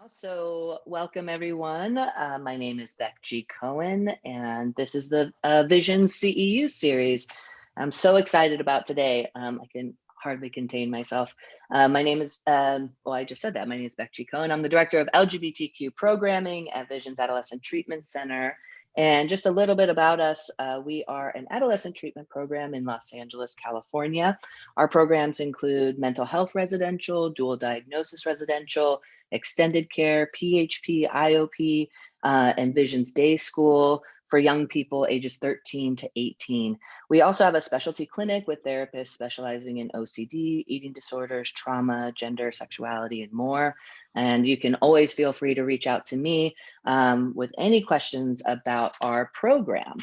So, welcome everyone. My name is Beck G. Cohen, and this is the Vision CEU series. I'm so excited about today. I can hardly contain myself. My name is, well, I just said that. My name is Beck G. Cohen. I'm the director of LGBTQ programming at Vision's Adolescent Treatment Center. And just a little bit about us, we are an adolescent treatment program in Los Angeles, California. Our programs include mental health residential, dual diagnosis residential, extended care, PHP, IOP, and Vision's Day School for young people ages 13 to 18. We also have a specialty clinic with therapists specializing in OCD, eating disorders, trauma, gender, sexuality, and more. And you can always feel free to reach out to me with any questions about our program.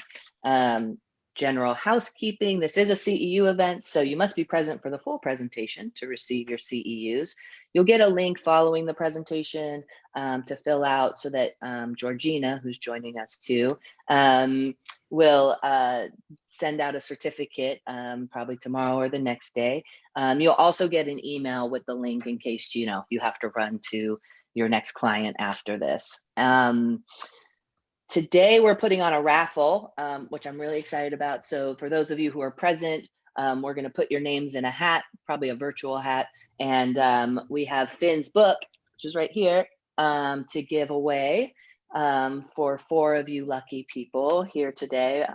General housekeeping. This is a CEU event, so you must be present for the full presentation to receive your CEUs. You'll get a link following the presentation to fill out so that Georgina, who's joining us too, will send out a certificate probably tomorrow or the next day. You'll also get an email with the link in case you have to run to your next client after this. Today, we're putting on a raffle, which I'm really excited about. So for those of you who are present, we're going to put your names in a hat, probably a virtual hat. And we have Finn's book, which is right here, to give away for 4 of you lucky people here today.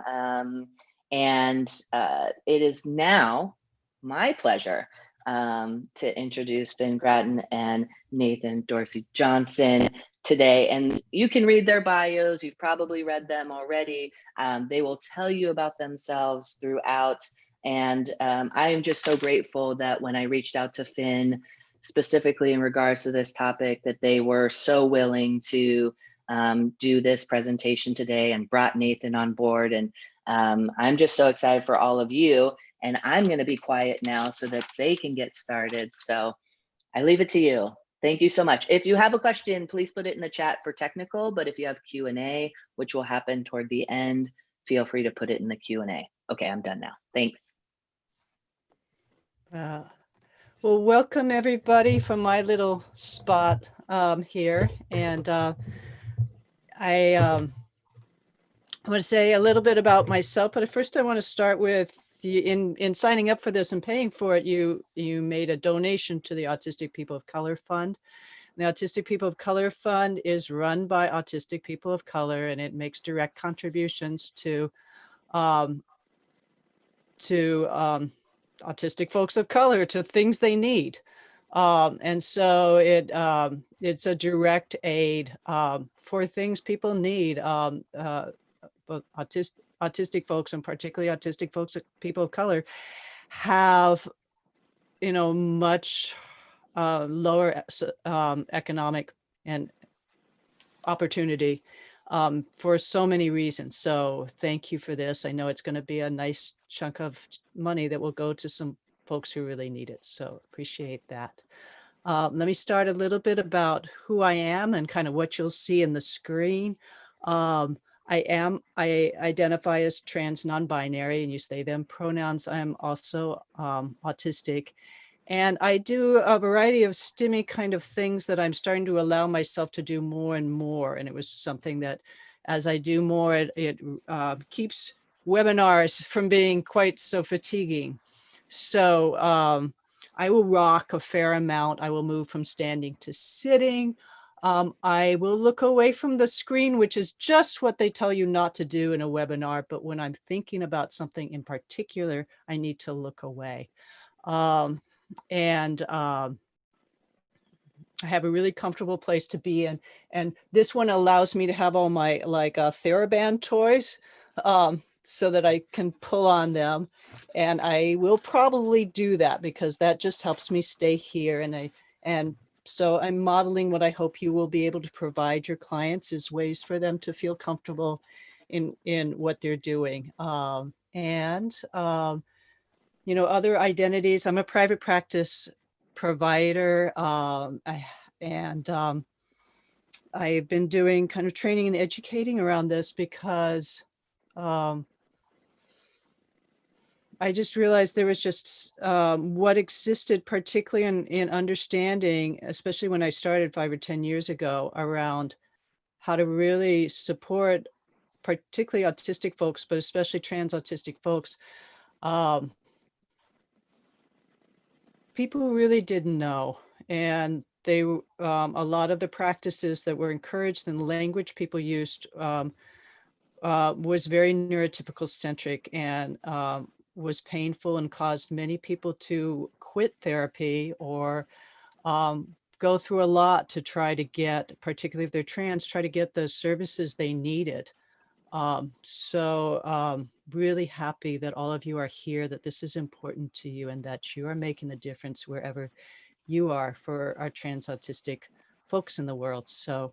And it is now my pleasure to introduce Finn Grattan and Nathan Dorsey Johnson today. And you can read their bios. You've probably read them already. They will tell you about themselves throughout. And I am just so grateful that when I reached out to Finn, specifically in regards to this topic, that they were so willing to do this presentation today and brought Nathan on board. And I'm just so excited for all of you. And I'm going to be quiet now so that they can get started. So I leave it to you. Thank you so much. If you have a question, please put it in the chat for technical, but if you have Q&A, which will happen toward the end, feel free to put it in the Q&A. Okay, I'm done now. Thanks. Well, welcome everybody from my little spot here. And I want to say a little bit about myself, but first I want to start with in signing up for this and paying for it, you made a donation to the Autistic People of Color Fund. The Autistic People of Color Fund is run by autistic people of color, and it makes direct contributions to autistic folks of color, to things they need. And so it's a direct aid for things people need, both autistic folks, and particularly autistic folks, people of color, have, much lower economic and opportunity for so many reasons. So thank you for this. I know it's going to be a nice chunk of money that will go to some folks who really need it. So appreciate that. Let me start a little bit about who I am and kind of what you'll see in the screen. I identify as trans non-binary, and use they, them pronouns. I'm also autistic. And I do a variety of STEMmy kind of things that I'm starting to allow myself to do more and more. And it was something that as I do more, it keeps webinars from being quite so fatiguing. So I will rock a fair amount. I will move from standing to sitting. I will look away from the screen, which is just what they tell you not to do in a webinar. But when I'm thinking about something in particular, I need to look away. I have a really comfortable place to be in. And this one allows me to have all my TheraBand toys so that I can pull on them. And I will probably do that because that just helps me stay here. And so I'm modeling what I hope you will be able to provide your clients is ways for them to feel comfortable in what they're doing. Other identities. I'm a private practice provider, I've been doing kind of training and educating around this because I just realized there was just what existed, particularly in understanding, especially when I started 5 or 10 years ago, around how to really support particularly autistic folks, but especially trans autistic folks. Um, People really didn't know. And a lot of the practices that were encouraged and the language people used was very neurotypical centric and was painful and caused many people to quit therapy or go through a lot to try to get, particularly if they're trans, try to get the services they needed. Really happy that all of you are here, that this is important to you and that you are making a difference wherever you are for our trans autistic folks in the world. So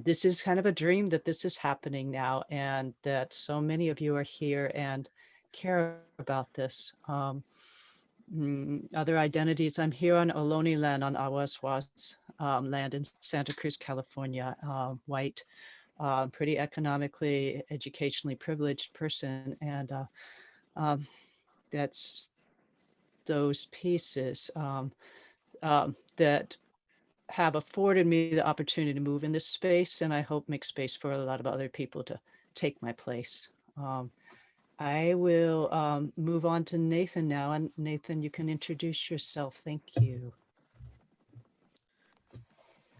this is kind of a dream that this is happening now and that so many of you are here and care about this. Other identities, I'm here on Ohlone land on Awaswas land in Santa Cruz, California, white, pretty economically, educationally privileged person. And that's those pieces that have afforded me the opportunity to move in this space, and I hope make space for a lot of other people to take my place. I will move on to Nathan now, and Nathan, you can introduce yourself. Thank you.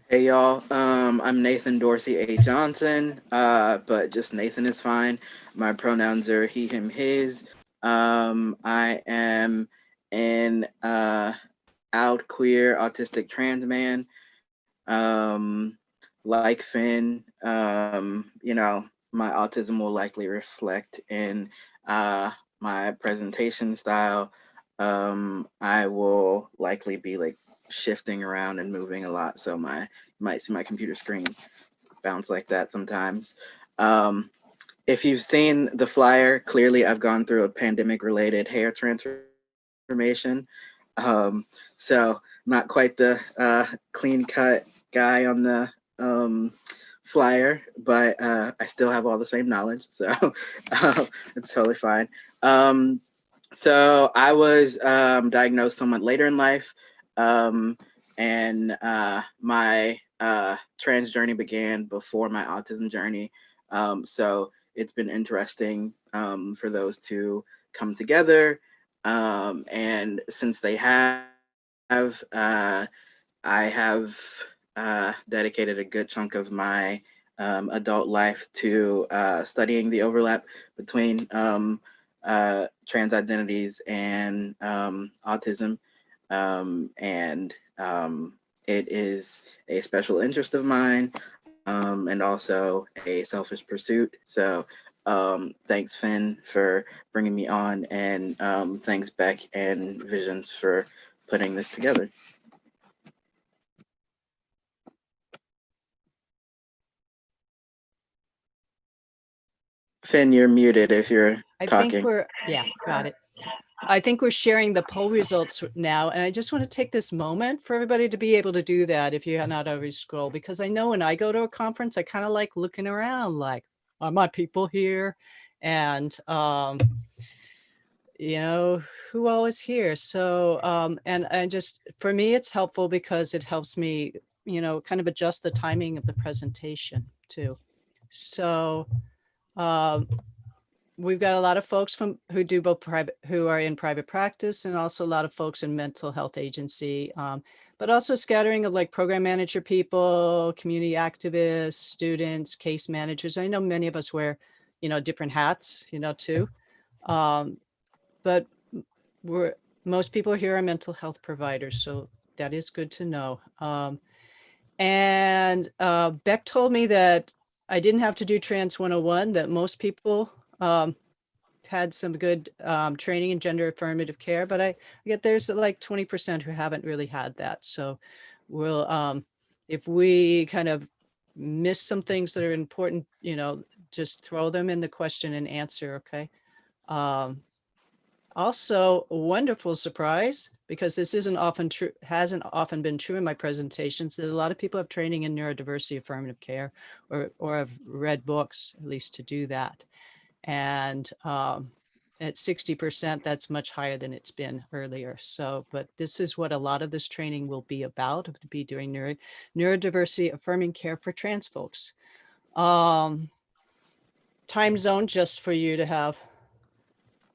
Hey y'all, I'm Nathan Dorsey A. Johnson, but just Nathan is fine. My pronouns are he, him, his. I am an out queer autistic trans man. Like Finn, my autism will likely reflect in my presentation style. I will likely be like shifting around and moving a lot, so you might see my computer screen bounce like that sometimes. If you've seen the flyer, clearly I've gone through a pandemic-related hair transformation. So not quite the clean-cut guy on the flyer, but I still have all the same knowledge, so it's totally fine. So I was diagnosed somewhat later in life, and my trans journey began before my autism journey. So it's been interesting for those to come together. And since they have, I have dedicated a good chunk of my adult life to studying the overlap between trans identities and autism. And it is a special interest of mine and also a selfish pursuit. So thanks, Finn, for bringing me on, and thanks, Beck and Visions, for putting this together. Finn, you're muted if you're talking. Got it. I think we're sharing the poll results now, and I just want to take this moment for everybody to be able to do that if you're not already scroll, because I know when I go to a conference, I kind of like looking around like, are my people here? And, who all is here? So, and just, for me, it's helpful because it helps me, kind of adjust the timing of the presentation too. So, we've got a lot of folks who do both who are in private practice, and also a lot of folks in mental health agency, but also scattering of like program manager people, community activists, students, case managers. I know many of us wear, different hats, too. But most people here are mental health providers, so that is good to know. And Beck told me that I didn't have to do Trans 101, that most people had some good training in gender affirmative care, but I get there's like 20% who haven't really had that. So we'll, if we kind of miss some things that are important, just throw them in the question and answer, okay? Also, a wonderful surprise, because this hasn't often been true in my presentations, that a lot of people have training in neurodiversity affirmative care or have read books, at least, to do that. And at 60%, that's much higher than it's been earlier. So, but this is what a lot of this training will be about, to be doing neurodiversity affirming care for trans folks. Time zone, just for you to have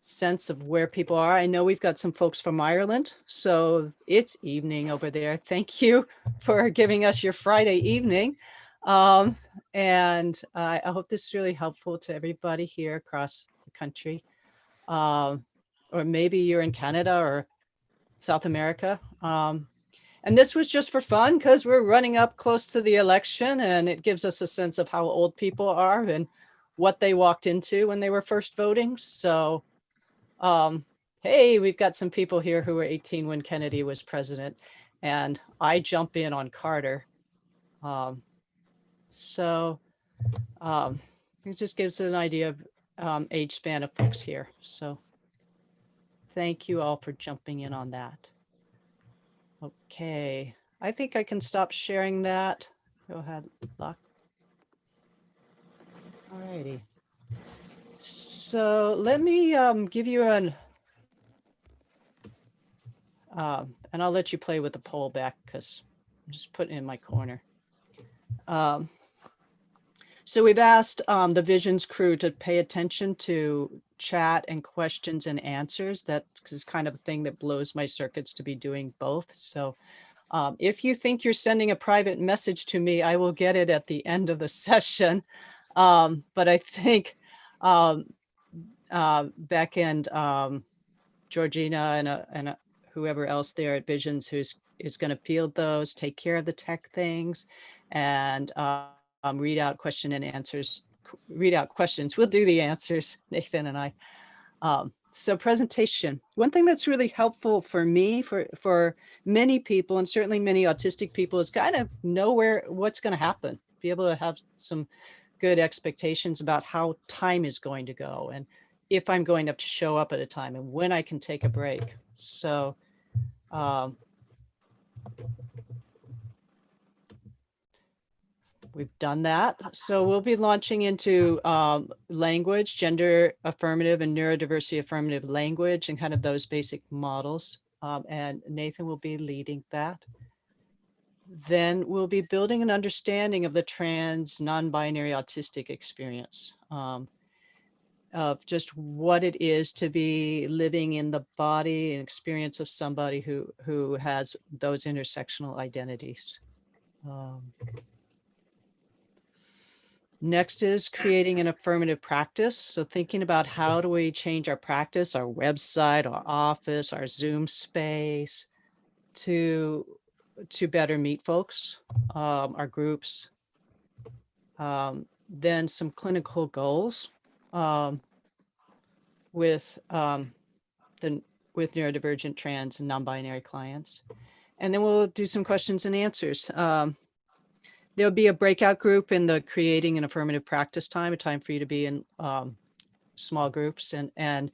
sense of where people are. I know we've got some folks from Ireland, so it's evening over there. Thank you for giving us your Friday evening. And I hope this is really helpful to everybody here across the country. Or maybe you're in Canada or South America. And this was just for fun because we're running up close to the election, and it gives us a sense of how old people are and what they walked into when they were first voting. So hey, we've got some people here who were 18 when Kennedy was president, and I jump in on Carter. It just gives an idea of age span of folks here. So thank you all for jumping in on that. Okay, I think I can stop sharing that. Go ahead, Luck. All righty. So let me give you an, and I'll let you play with the poll back because I'm just putting it in my corner. So we've asked the Visions crew to pay attention to chat and questions and answers. That is kind of a thing that blows my circuits to be doing both. So if you think you're sending a private message to me, I will get it at the end of the session. But I think Beck and Georgina and whoever else there at Visions is going to field those, take care of the tech things, and read out question and answers, read out questions. We'll do the answers, Nathan and I. So presentation, one thing that's really helpful for me, for many people, and certainly many autistic people, is kind of know what's going to happen, be able to have some good expectations about how time is going to go, and if I'm going to have to show up at a time, and when I can take a break. So we've done that. So we'll be launching into language, gender affirmative and neurodiversity affirmative language, and kind of those basic models. And Nathan will be leading that. Then we'll be building an understanding of the trans non-binary autistic experience, of just what it is to be living in the body and experience of somebody who has those intersectional identities. Next is creating an affirmative practice. So thinking about how do we change our practice, our website, our office, our Zoom space to better meet folks, our groups. Then some clinical goals with neurodivergent, trans, and non-binary clients. And then we'll do some questions and answers. There'll be a breakout group in the creating an affirmative practice time, a time for you to be in small groups and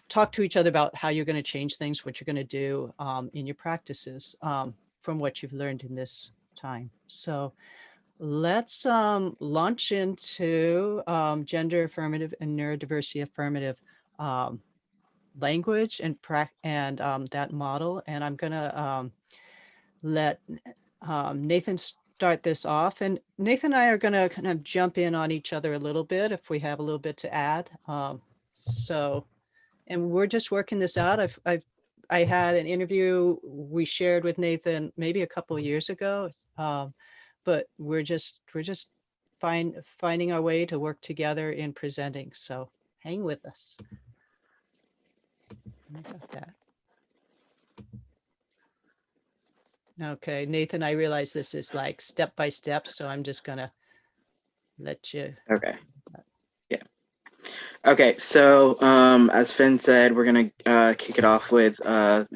talk to each other about how you're going to change things, what you're going to do in your practices from what you've learned in this time. So let's launch into gender affirmative and neurodiversity affirmative language and that model. And I'm going to let Nathan start this off, and Nathan and I are going to kind of jump in on each other a little bit if we have a little bit to add. And we're just working this out. I had an interview we shared with Nathan maybe a couple of years ago, but we're just finding our way to work together in presenting. So hang with us. I got that. Okay, Nathan, I realize this is like step by step, so I'm just gonna let you. Okay. Yeah. Okay, so as Finn said, we're gonna kick it off with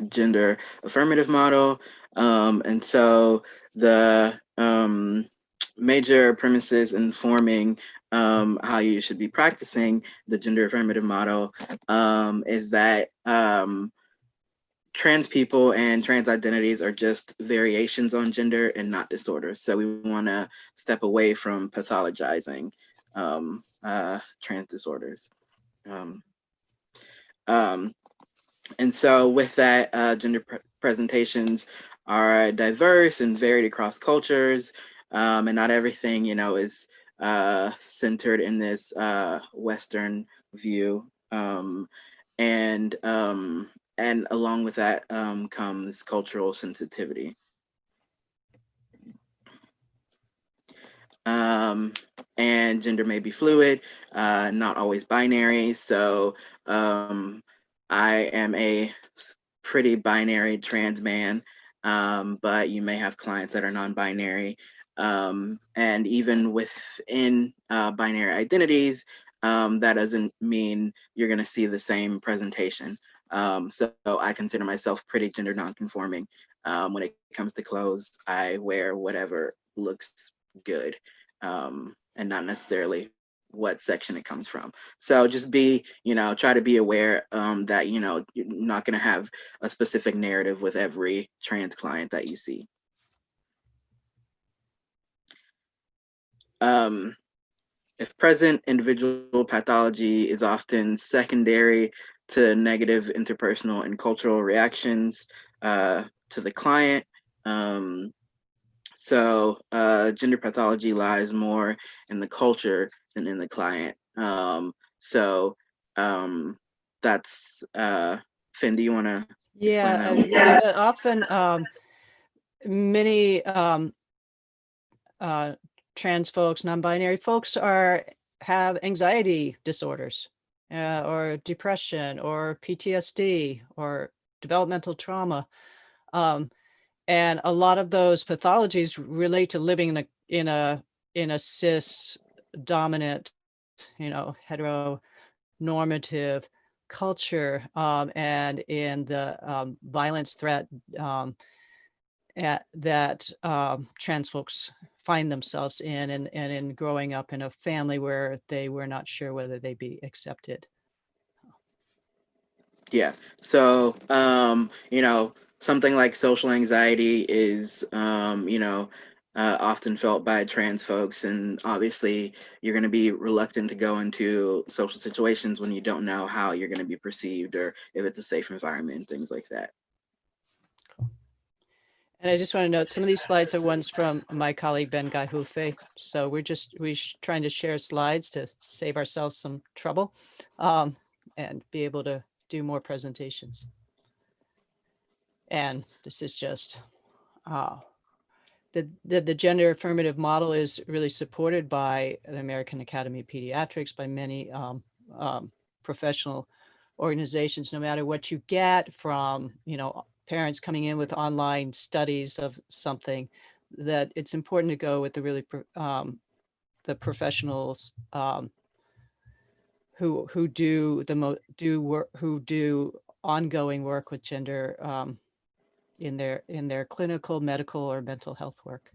gender affirmative model. And so the major premises informing how you should be practicing the gender affirmative model is that trans people and trans identities are just variations on gender and not disorders. So we want to step away from pathologizing trans disorders. And so with that, gender presentations are diverse and varied across cultures, and not everything, is centered in this Western view. And along with that comes cultural sensitivity. And gender may be fluid, not always binary. So I am a pretty binary trans man, but you may have clients that are non-binary. And even within binary identities, that doesn't mean you're going to see the same presentation. So I consider myself pretty gender non-conforming. When it comes to clothes, I wear whatever looks good, and not necessarily what section it comes from. So just try to be aware that, you're not going to have a specific narrative with every trans client that you see. If present, individual pathology is often secondary to negative interpersonal and cultural reactions to the client. So gender pathology lies more in the culture than in the client. So that's Finn, do you want to explain that one? Yeah, often many trans folks, non-binary folks have anxiety disorders or depression or PTSD or developmental trauma. And a lot of those pathologies relate to living in a cis dominant, heteronormative culture, and in the violence threat that trans folks find themselves in, and in growing up in a family where they were not sure whether they'd be accepted. Yeah. So, something like social anxiety is, often felt by trans folks. And obviously, you're going to be reluctant to go into social situations when you don't know how you're going to be perceived or if it's a safe environment, things like that. And I just want to note some of these slides are ones from my colleague Ben Guy Hufe. So we're trying to share slides to save ourselves some trouble and be able to do more presentations. And this is just the gender affirmative model is really supported by the American Academy of Pediatrics, by many professional organizations. No matter what you get from, parents coming in with online studies of something, that it's important to go with the professionals who do ongoing work with gender in their clinical, medical, or mental health work.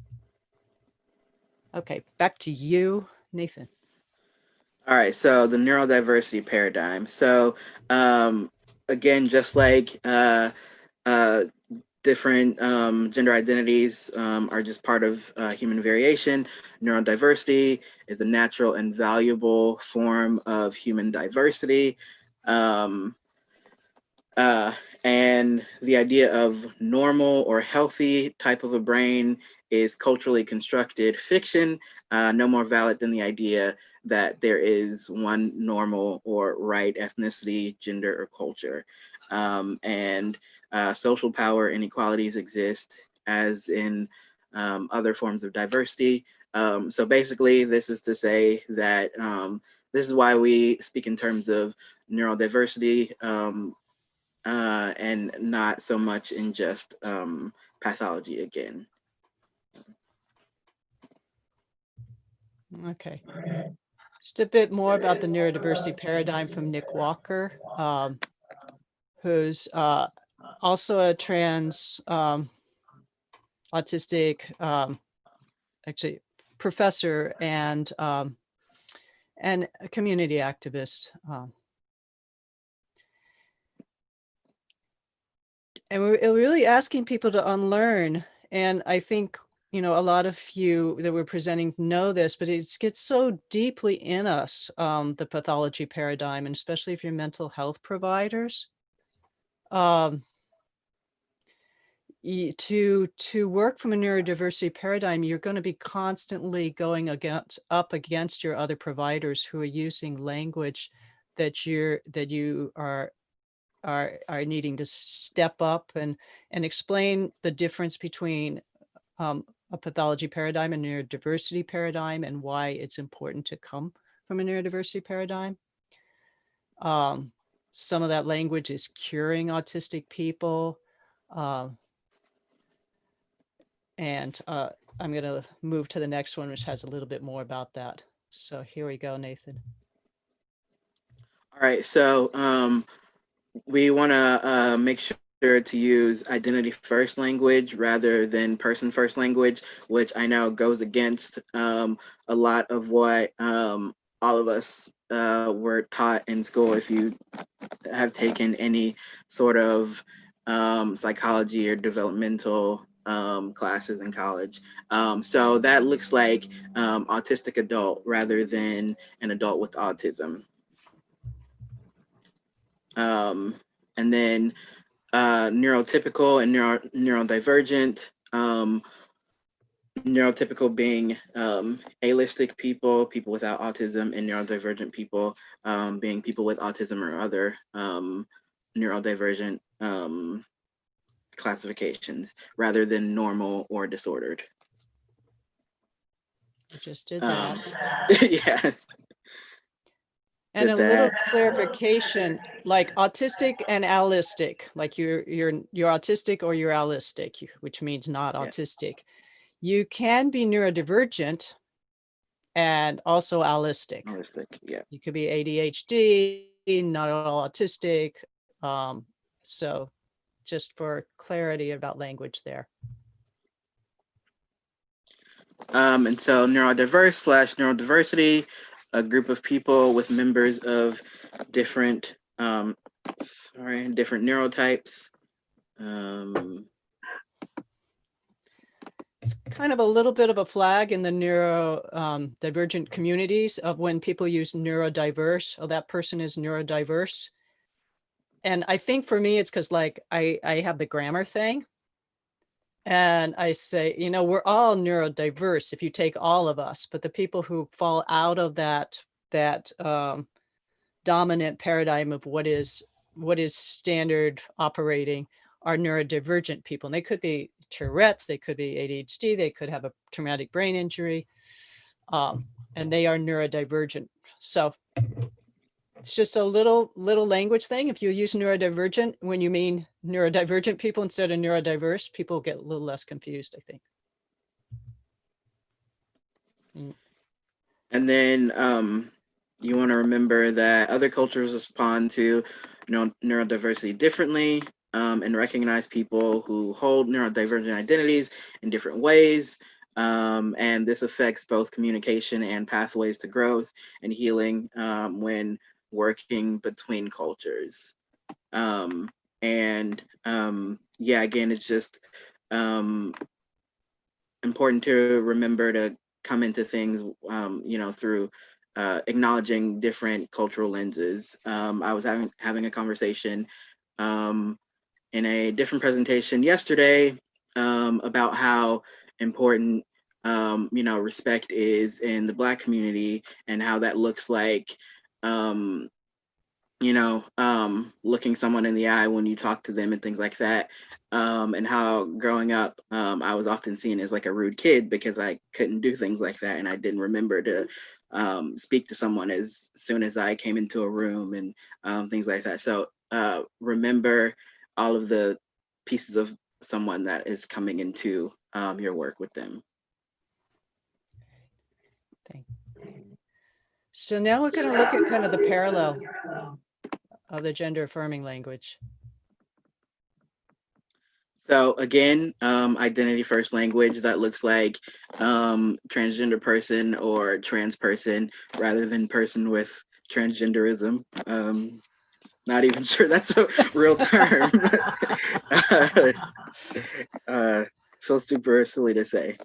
Okay, back to you, Nathan. All right, so the neurodiversity paradigm. So again, just like different gender identities are just part of human variation, neurodiversity is a natural and valuable form of human diversity. And the idea of normal or healthy type of a brain is culturally constructed fiction, no more valid than the idea that there is one normal or right ethnicity, gender, or culture. And social power inequalities exist as in other forms of diversity. So basically, this is to say that this is why we speak in terms of neurodiversity, and not so much in just pathology again. Okay. Just a bit more about the neurodiversity paradigm from Nick Walker, who's also a trans autistic, actually professor and a community activist. And we're really asking people to unlearn. And I think, a lot of you that we're presenting know this, but it gets so deeply in us, the pathology paradigm, and especially if you're mental health providers. To work from a neurodiversity paradigm, you're going to be constantly going up against your other providers who are using language that you are needing to step up and explain the difference between a pathology paradigm and neurodiversity paradigm and why it's important to come from a neurodiversity paradigm. Some of that language is curing autistic people. And I'm going to move to the next one, which has a little bit more about that. So here we go, Nathan. All right, so we want to make sure to use identity first language rather than person first language, which I know goes against a lot of what all of us were taught in school. If you have taken any sort of psychology or developmental classes in college. So that looks like autistic adult rather than an adult with autism. And then neurotypical and neurodivergent. Neurotypical being allistic people without autism, and neurodivergent people being people with autism or other neurodivergent classifications rather than normal or disordered. I just did that. Yeah. And a little clarification, like autistic and allistic, like you're autistic or you're allistic, which means not autistic. You can be neurodivergent and also allistic. Yeah. You could be ADHD, not at all autistic. So just for clarity about language there. And so neurodiverse / neurodiversity, a group of people with members of different different neurotypes. It's kind of a little bit of a flag in the neurodivergent communities of when people use neurodiverse. Oh, that person is neurodiverse. And I think for me, it's because like I have the grammar thing. And I say, you know, we're all neurodiverse if you take all of us, but the people who fall out of that dominant paradigm of what is standard operating are neurodivergent people. And they could be Tourette's, they could be ADHD, they could have a traumatic brain injury, and they are neurodivergent. So it's just a little language thing. If you use neurodivergent when you mean neurodivergent people instead of neurodiverse, people get a little less confused, I think. And then you want to remember that other cultures respond to neurodiversity differently, and recognize people who hold neurodivergent identities in different ways. And this affects both communication and pathways to growth and healing when working between cultures. Yeah, again, it's just important to remember to come into things, through acknowledging different cultural lenses. I was having a conversation in a different presentation yesterday about how important respect is in the Black community, and how that looks like looking someone in the eye when you talk to them and things like that. And how growing up, I was often seen as like a rude kid because I couldn't do things like that. And I didn't remember to speak to someone as soon as I came into a room and things like that. So remember all of the pieces of someone that is coming into your work with them. Thank you. So now we're going to look at kind of the parallel of the gender affirming language. So again, identity first language that looks like transgender person or trans person rather than person with transgenderism. Not even sure that's a real term. Feels super silly to say.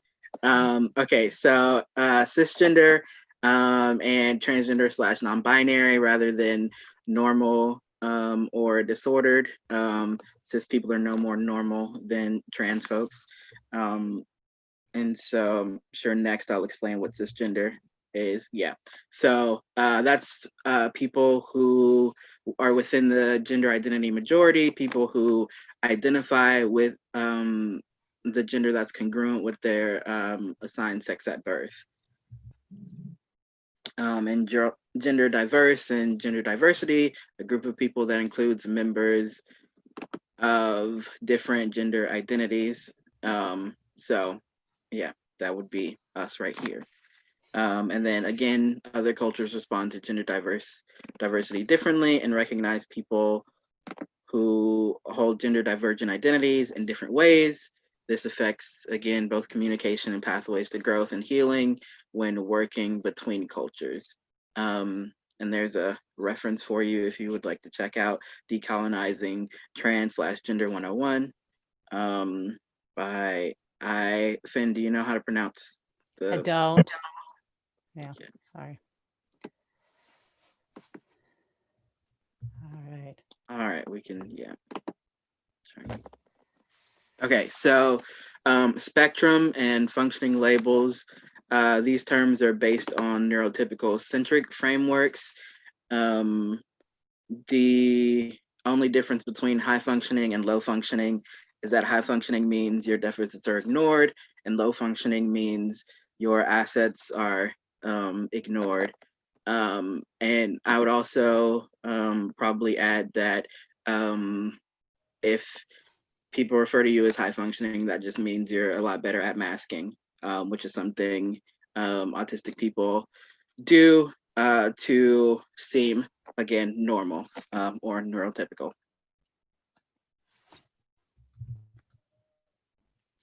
Okay, so cisgender and transgender / non-binary rather than normal or disordered. Cis people are no more normal than trans folks. And so I'm sure next I'll explain what cisgender is. Yeah. So that's people who are within the gender identity majority, people who identify with the gender that's congruent with their assigned sex at birth. And gender diverse and gender diversity, a group of people that includes members of different gender identities. So yeah, that would be us right here. And then again, other cultures respond to gender diversity differently and recognize people who hold gender divergent identities in different ways. This affects, again, both communication and pathways to growth and healing when working between cultures. And there's a reference for you if you would like to check out Decolonizing Trans/Gender 101 by Finn, do you know how to pronounce the? I don't. Yeah, Okay. sorry. All right. All right, we can, yeah. Okay, so spectrum and functioning labels. These terms are based on neurotypical centric frameworks. The only difference between high functioning and low functioning is that high functioning means your deficits are ignored, and low functioning means your assets are ignored. And I would also probably add that if people refer to you as high functioning, that just means you're a lot better at masking, which is something autistic people do to seem, again, normal or neurotypical.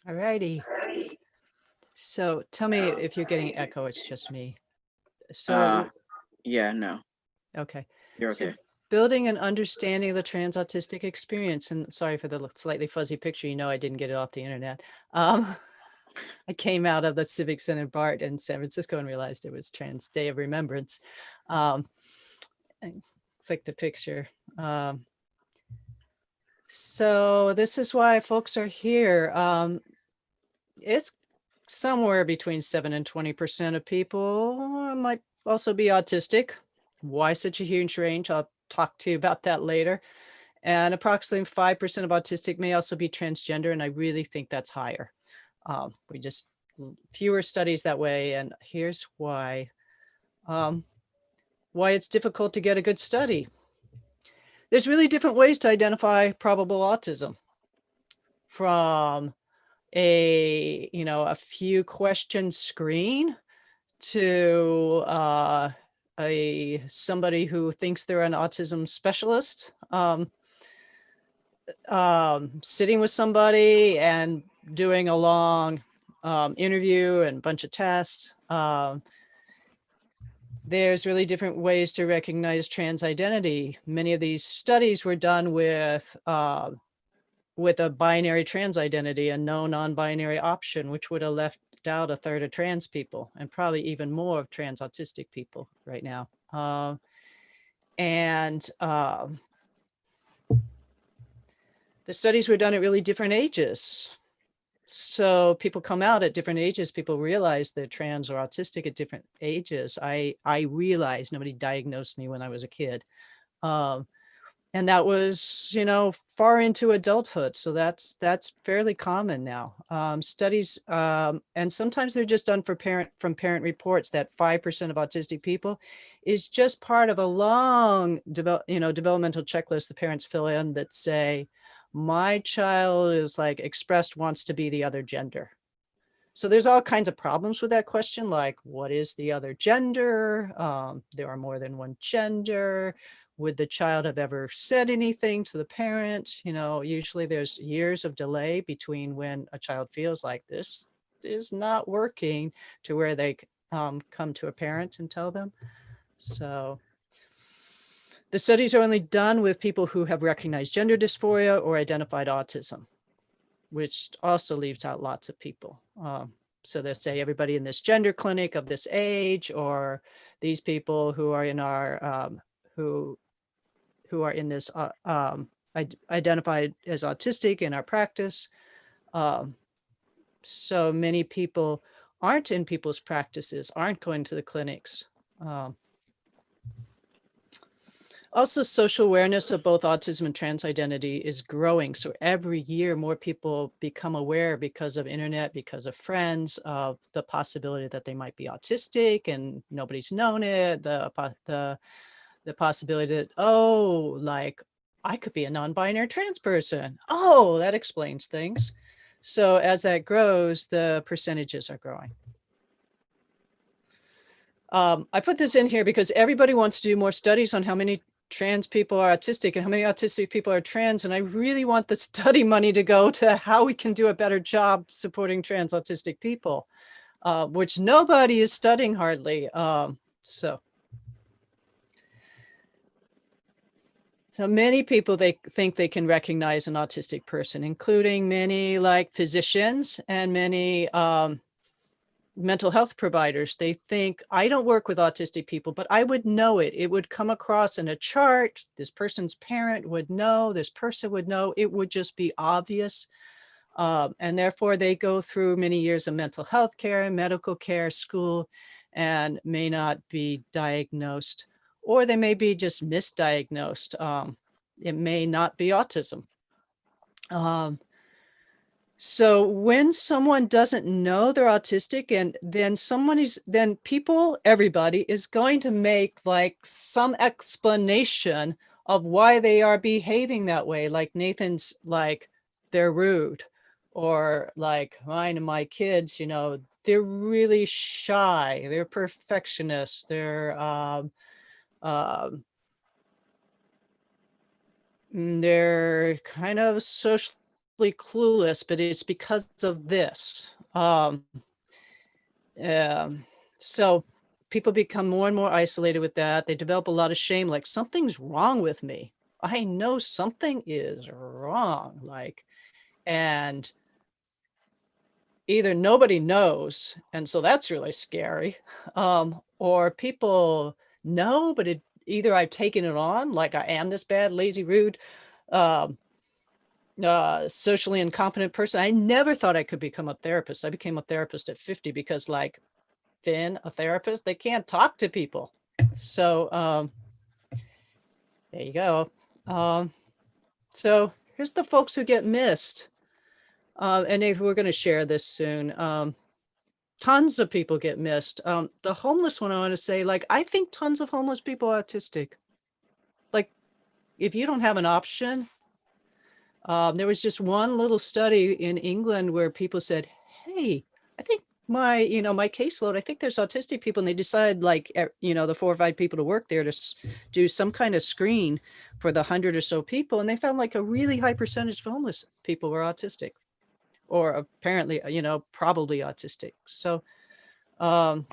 All righty. So tell me if you're getting echo, it's just me. So, yeah, no, okay. you're So okay. building an understanding of the trans autistic experience, and sorry for the slightly fuzzy picture, I didn't get it off the internet. I came out of the Civic Center BART in San Francisco and realized it was Trans Day of Remembrance. And clicked the picture. So this is why folks are here. It's somewhere between 7 and 20% of people might also be autistic. Why such a huge range? I'll talk to you about that later. And approximately 5% of autistic may also be transgender, and I really think that's higher. We just fewer studies that way, and here's why. Why it's difficult to get a good study. There's really different ways to identify probable autism, from a few question screen to somebody who thinks they're an autism specialist, sitting with somebody and doing a long interview and a bunch of tests. There's really different ways to recognize trans identity. Many of these studies were done with a binary trans identity, a no non-binary option, which would have left out a third of trans people and probably even more of trans autistic people right now. The studies were done at really different ages. So people come out at different ages. People realize they're trans or autistic at different ages. I realized nobody diagnosed me when I was a kid. And that was, far into adulthood. So that's fairly common now. Studies, and sometimes they're just done from parent reports, that 5% of autistic people is just part of a long developmental checklist the parents fill in that say, my child is expressed wants to be the other gender. So there's all kinds of problems with that question, like what is the other gender? There are more than one gender. Would the child have ever said anything to the parent? Usually there's years of delay between when a child feels like this is not working to where they come to a parent and tell them. So the studies are only done with people who have recognized gender dysphoria or identified autism, which also leaves out lots of people. So they say everybody in this gender clinic of this age, or these people who are in our, who who are in this identified as autistic in our practice. So many people aren't in people's practices, aren't going to the clinics. Also, social awareness of both autism and trans identity is growing. So every year, more people become aware because of internet, because of friends, of the possibility that they might be autistic and nobody's known it. The possibility that, oh, like I could be a non-binary trans person. Oh, that explains things. So as that grows, the percentages are growing. I put this in here because everybody wants to do more studies on how many trans people are autistic and how many autistic people are trans. And I really want the study money to go to how we can do a better job supporting trans autistic people, which nobody is studying hardly. So many people, they think they can recognize an autistic person, including many like physicians and many mental health providers. They think, I don't work with autistic people, but I would know it. It would come across in a chart. This person's parent would know, this person would know, it would just be obvious. And therefore they go through many years of mental health care, medical care, school, and may not be diagnosed, or they may be just misdiagnosed. It may not be autism. So when someone doesn't know they're autistic, and then everybody is going to make like some explanation of why they are behaving that way. Like Nathan's, like they're rude, or like mine and my kids, they're really shy, they're perfectionists, they're kind of socially clueless, but it's because of this. So people become more and more isolated with that. They develop a lot of shame, like something's wrong with me. I know something is wrong, and either nobody knows, and so that's really scary, or people know, but either I've taken it on, like I am this bad, lazy, rude, socially incompetent person. I never thought I could become a therapist. I became a therapist at 50 because like Finn, a therapist, they can't talk to people. So there you go. So here's the folks who get missed. And we're going to share this soon. Tons of people get missed. The homeless one, I want to say, like, I think tons of homeless people are autistic. Like, if you don't have an option, there was just one little study in England where people said, hey, I think my caseload, I think there's autistic people, and they decide, like, the 4 or 5 people to work there to do some kind of screen for the 100 or so people. And they found like a really high percentage of homeless people were autistic, or apparently, probably autistic. So, and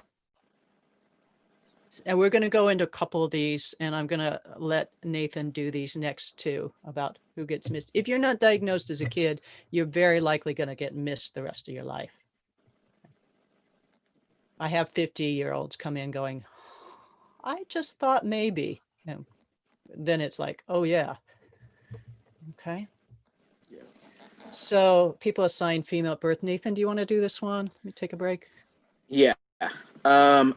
we're going to go into a couple of these, and I'm going to let Nathan do these next 2 about who gets missed. If you're not diagnosed as a kid, you're very likely going to get missed the rest of your life. I have 50-year-olds come in going, I just thought maybe. And then it's like, oh yeah. Okay. Yeah. So people assigned female at birth. Nathan, do you want to do this one? Let me take a break. Yeah. People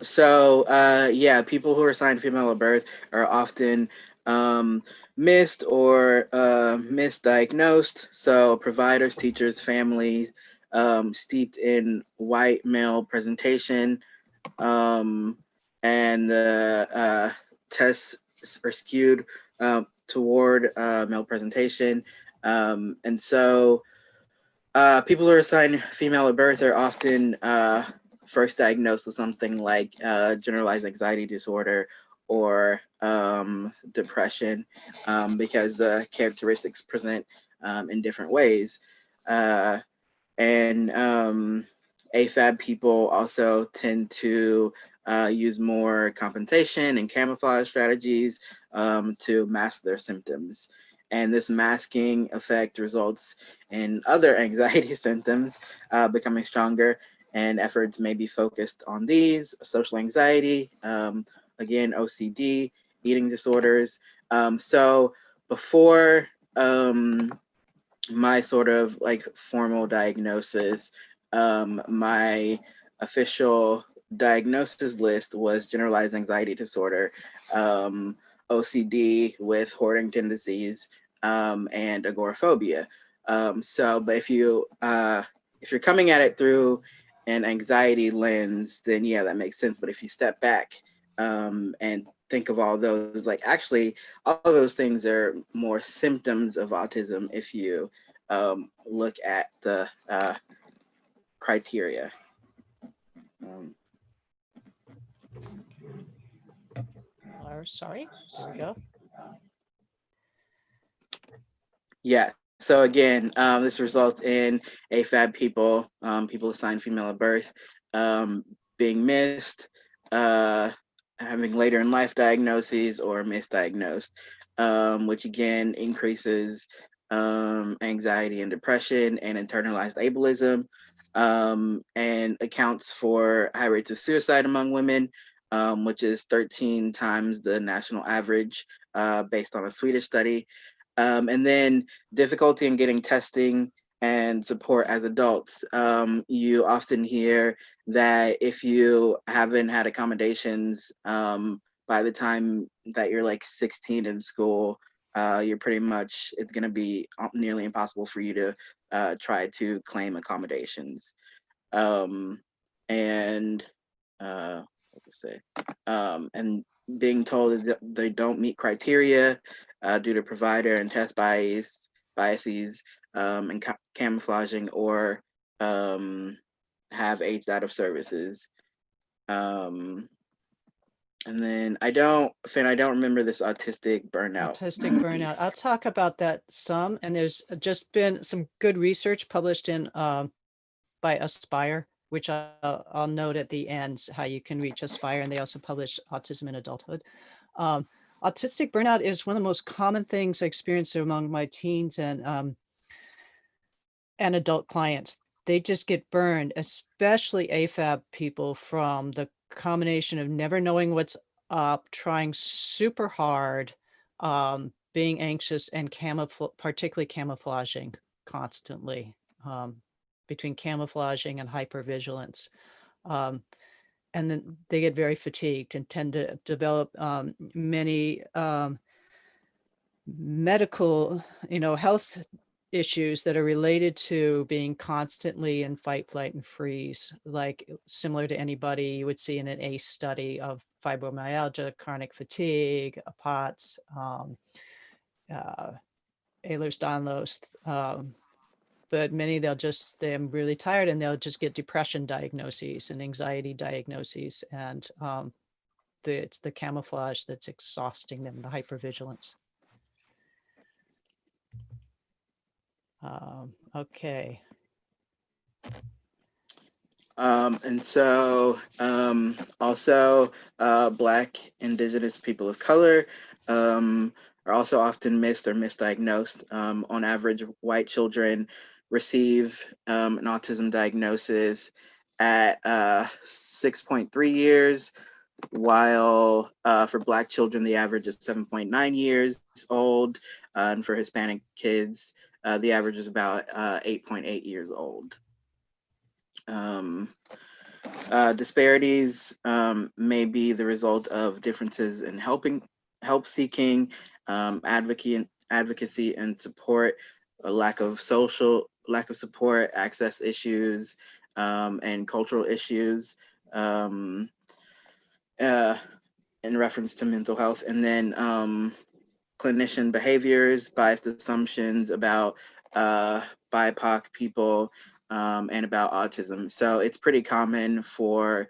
who are assigned female at birth are often missed or misdiagnosed. So providers, teachers, families steeped in white male presentation, and the tests are skewed toward male presentation. And so people who are assigned female at birth are often first diagnosed with something like generalized anxiety disorder or depression, because the characteristics present in different ways. And AFAB people also tend to use more compensation and camouflage strategies to mask their symptoms. And this masking effect results in other anxiety symptoms becoming stronger, and efforts may be focused on these: social anxiety, again, OCD, eating disorders, So before my sort of like formal diagnosis, my official diagnosis list was generalized anxiety disorder, OCD with hoarding tendencies, and agoraphobia. But if you're coming at it through an anxiety lens, then yeah, that makes sense. But if you step back and think of all those, like actually, all of those things are more symptoms of autism if you look at the criteria. Sorry, there we go. Yeah. So again, this results in AFAB people, people assigned female at birth, being missed, having later in life diagnoses or misdiagnosed, which again increases anxiety and depression and internalized ableism, and accounts for high rates of suicide among women, which is 13 times the national average, based on a Swedish study. And then difficulty in getting testing and support as adults. You often hear that if you haven't had accommodations by the time that you're like 16 in school, you're pretty much, it's going to be nearly impossible for you to try to claim accommodations. And what to say? And being told that they don't meet criteria due to provider and test biases, and camouflaging, or have aged out of services. And then Finn, I don't remember this autistic burnout. Autistic burnout. I'll talk about that some, and there's just been some good research published in by Aspire, which I'll note at the end how you can reach Aspire, and they also publish Autism in Adulthood. Autistic burnout is one of the most common things I experience among my teens and adult clients. They just get burned, especially AFAB people, from the combination of never knowing what's up, trying super hard, being anxious, and particularly camouflaging constantly, between camouflaging and hypervigilance. And then they get very fatigued and tend to develop many medical, health issues that are related to being constantly in fight, flight, and freeze, like similar to anybody you would see in an ACE study of fibromyalgia, chronic fatigue, POTS, Ehlers-Danlos. But many, they're really tired and they'll just get depression diagnoses and anxiety diagnoses. And it's the camouflage that's exhausting them, the hypervigilance. Okay. And so also Black, Indigenous people of color are also often missed or misdiagnosed. On average, white children receive an autism diagnosis at 6.3 years, while for Black children, the average is 7.9 years old. And for Hispanic kids, the average is about 8.8 years old. Disparities may be the result of differences in help seeking, advocacy and support, a lack of support, access issues, and cultural issues in reference to mental health. And then clinician behaviors, biased assumptions about BIPOC people, and about autism. So it's pretty common for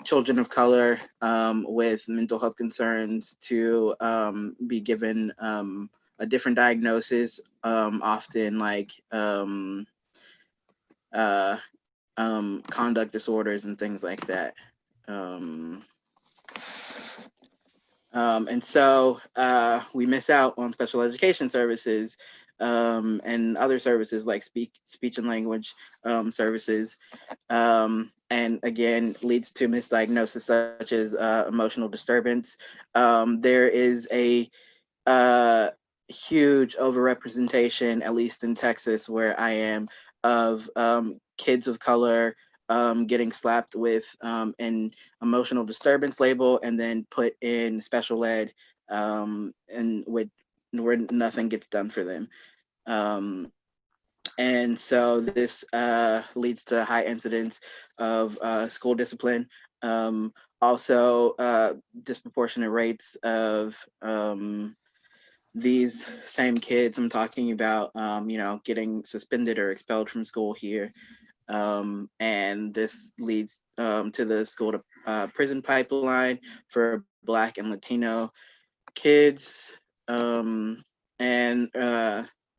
children of color with mental health concerns to be given a different diagnosis, often like conduct disorders and things like that. And so we miss out on special education services and other services like speech and language services. And again, leads to misdiagnosis such as emotional disturbance. There is a huge overrepresentation, at least in Texas, where I am, of kids of color getting slapped with an emotional disturbance label and then put in special ed, and where nothing gets done for them. And so this leads to high incidence of school discipline. Also, disproportionate rates of these same kids I'm talking about, getting suspended or expelled from school here. And this leads to the school to prison pipeline for Black and Latino kids. And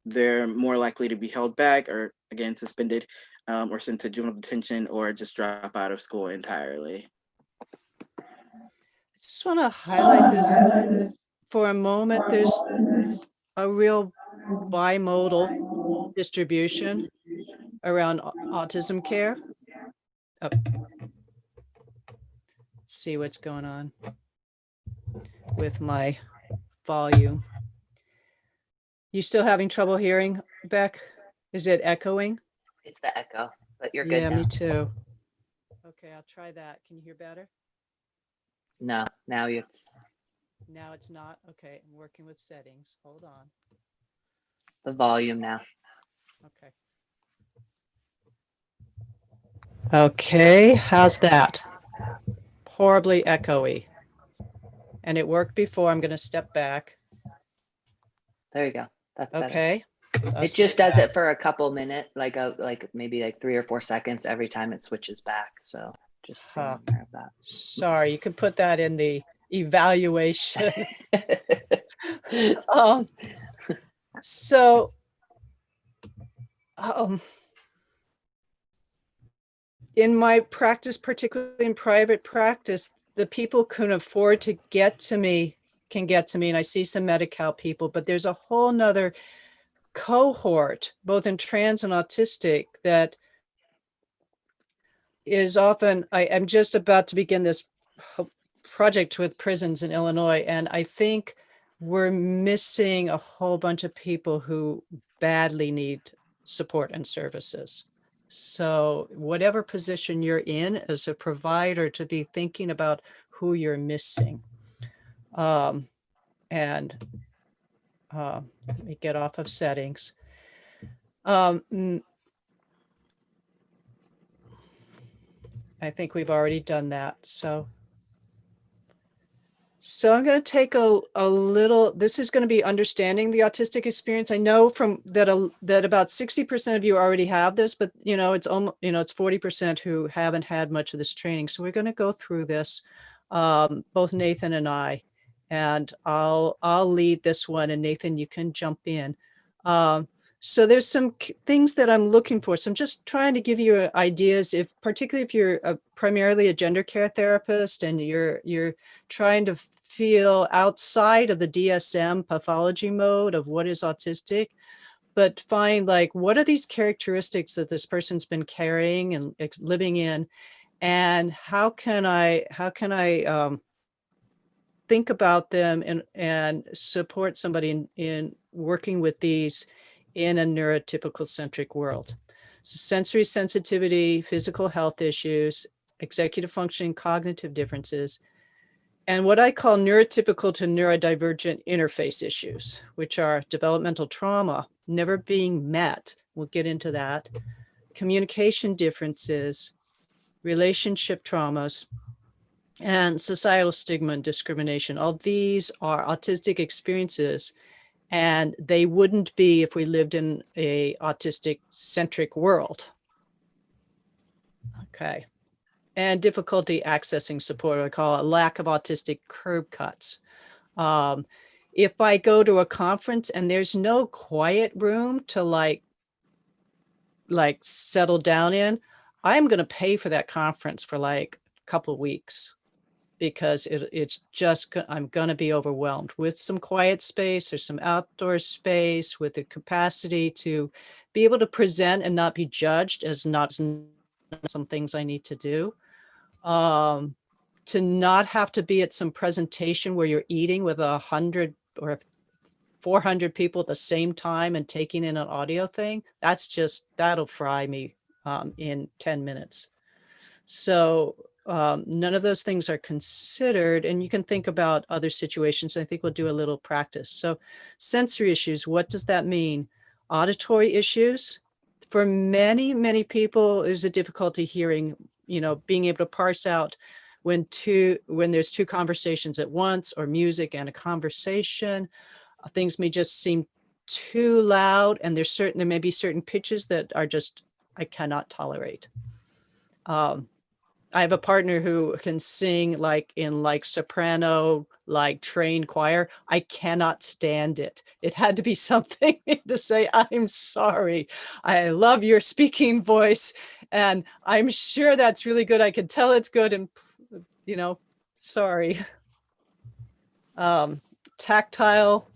they're more likely to be held back or, again, suspended or sent to juvenile detention or just drop out of school entirely. I just want to highlight this for a moment. There's a real bimodal distribution around autism care. Oh, see what's going on with my volume. You still having trouble hearing, Beck? Is it echoing? It's the echo, but you're Yeah, good now. me too. Okay, I'll try that. Can you hear better? No, now it's Now it's not. Okay, I'm working with settings. Hold on. the volume now. Okay. Okay, how's that? Horribly echoey. And it worked before. I'm going to step back. There you go. That's better. Okay. It just does it for a couple minutes, like maybe like 3 or 4 seconds every time it switches back. So just be aware of that. Sorry, you could put that in the evaluation. So in my practice, particularly in private practice, the people who can afford to get to me can get to me, and I see some Medi-Cal people, but there's a whole nother cohort, both in trans and autistic, that is often, I'm just about to begin this project with prisons in Illinois, and I think we're missing a whole bunch of people who badly need support and services. So whatever position you're in as a provider, to be thinking about who you're missing. And let me get off of settings. I think we've already done that. So I'm going to take a little, this is going to be understanding the autistic experience. I know from that about 60% of you already have this, but it's almost, it's 40% who haven't had much of this training. So we're going to go through this, both Nathan and I, and I'll lead this one, and Nathan, you can jump in. So there's some things that I'm looking for. So I'm just trying to give you ideas, particularly if you're primarily a gender care therapist and you're trying to feel outside of the DSM pathology mode of what is autistic, but find like, what are these characteristics that this person's been carrying and living in, and how can I think about them and support somebody in working with these in a neurotypical centric world. So sensory sensitivity, physical health issues, executive functioning, cognitive differences, and what I call neurotypical to neurodivergent interface issues, which are developmental trauma, never being met. We'll get into that. Communication differences, relationship traumas, and societal stigma and discrimination. All these are autistic experiences, and they wouldn't be if we lived in a autistic-centric world. Okay. And difficulty accessing support, I call a lack of autistic curb cuts. If I go to a conference and there's no quiet room to like settle down in, I'm going to pay for that conference for like a couple of weeks. because it's just, I'm going to be overwhelmed. With some quiet space or some outdoor space, with the capacity to be able to present and not be judged as not some things I need to do. To not have to be at some presentation where you're eating with 100 or 400 people at the same time and taking in an audio thing, that'll fry me in 10 minutes. So none of those things are considered, and you can think about other situations. I think we'll do a little practice. So sensory issues, what does that mean? Auditory issues. For many, many people, there's a difficulty hearing, being able to parse out when there's two conversations at once, or music and a conversation. Things may just seem too loud, and there may be certain pitches that are just, I cannot tolerate. I have a partner who can sing in soprano, trained choir. I cannot stand it. It had to be something to say, I'm sorry. I love your speaking voice, and I'm sure that's really good. I can tell it's good, and sorry. Tactile,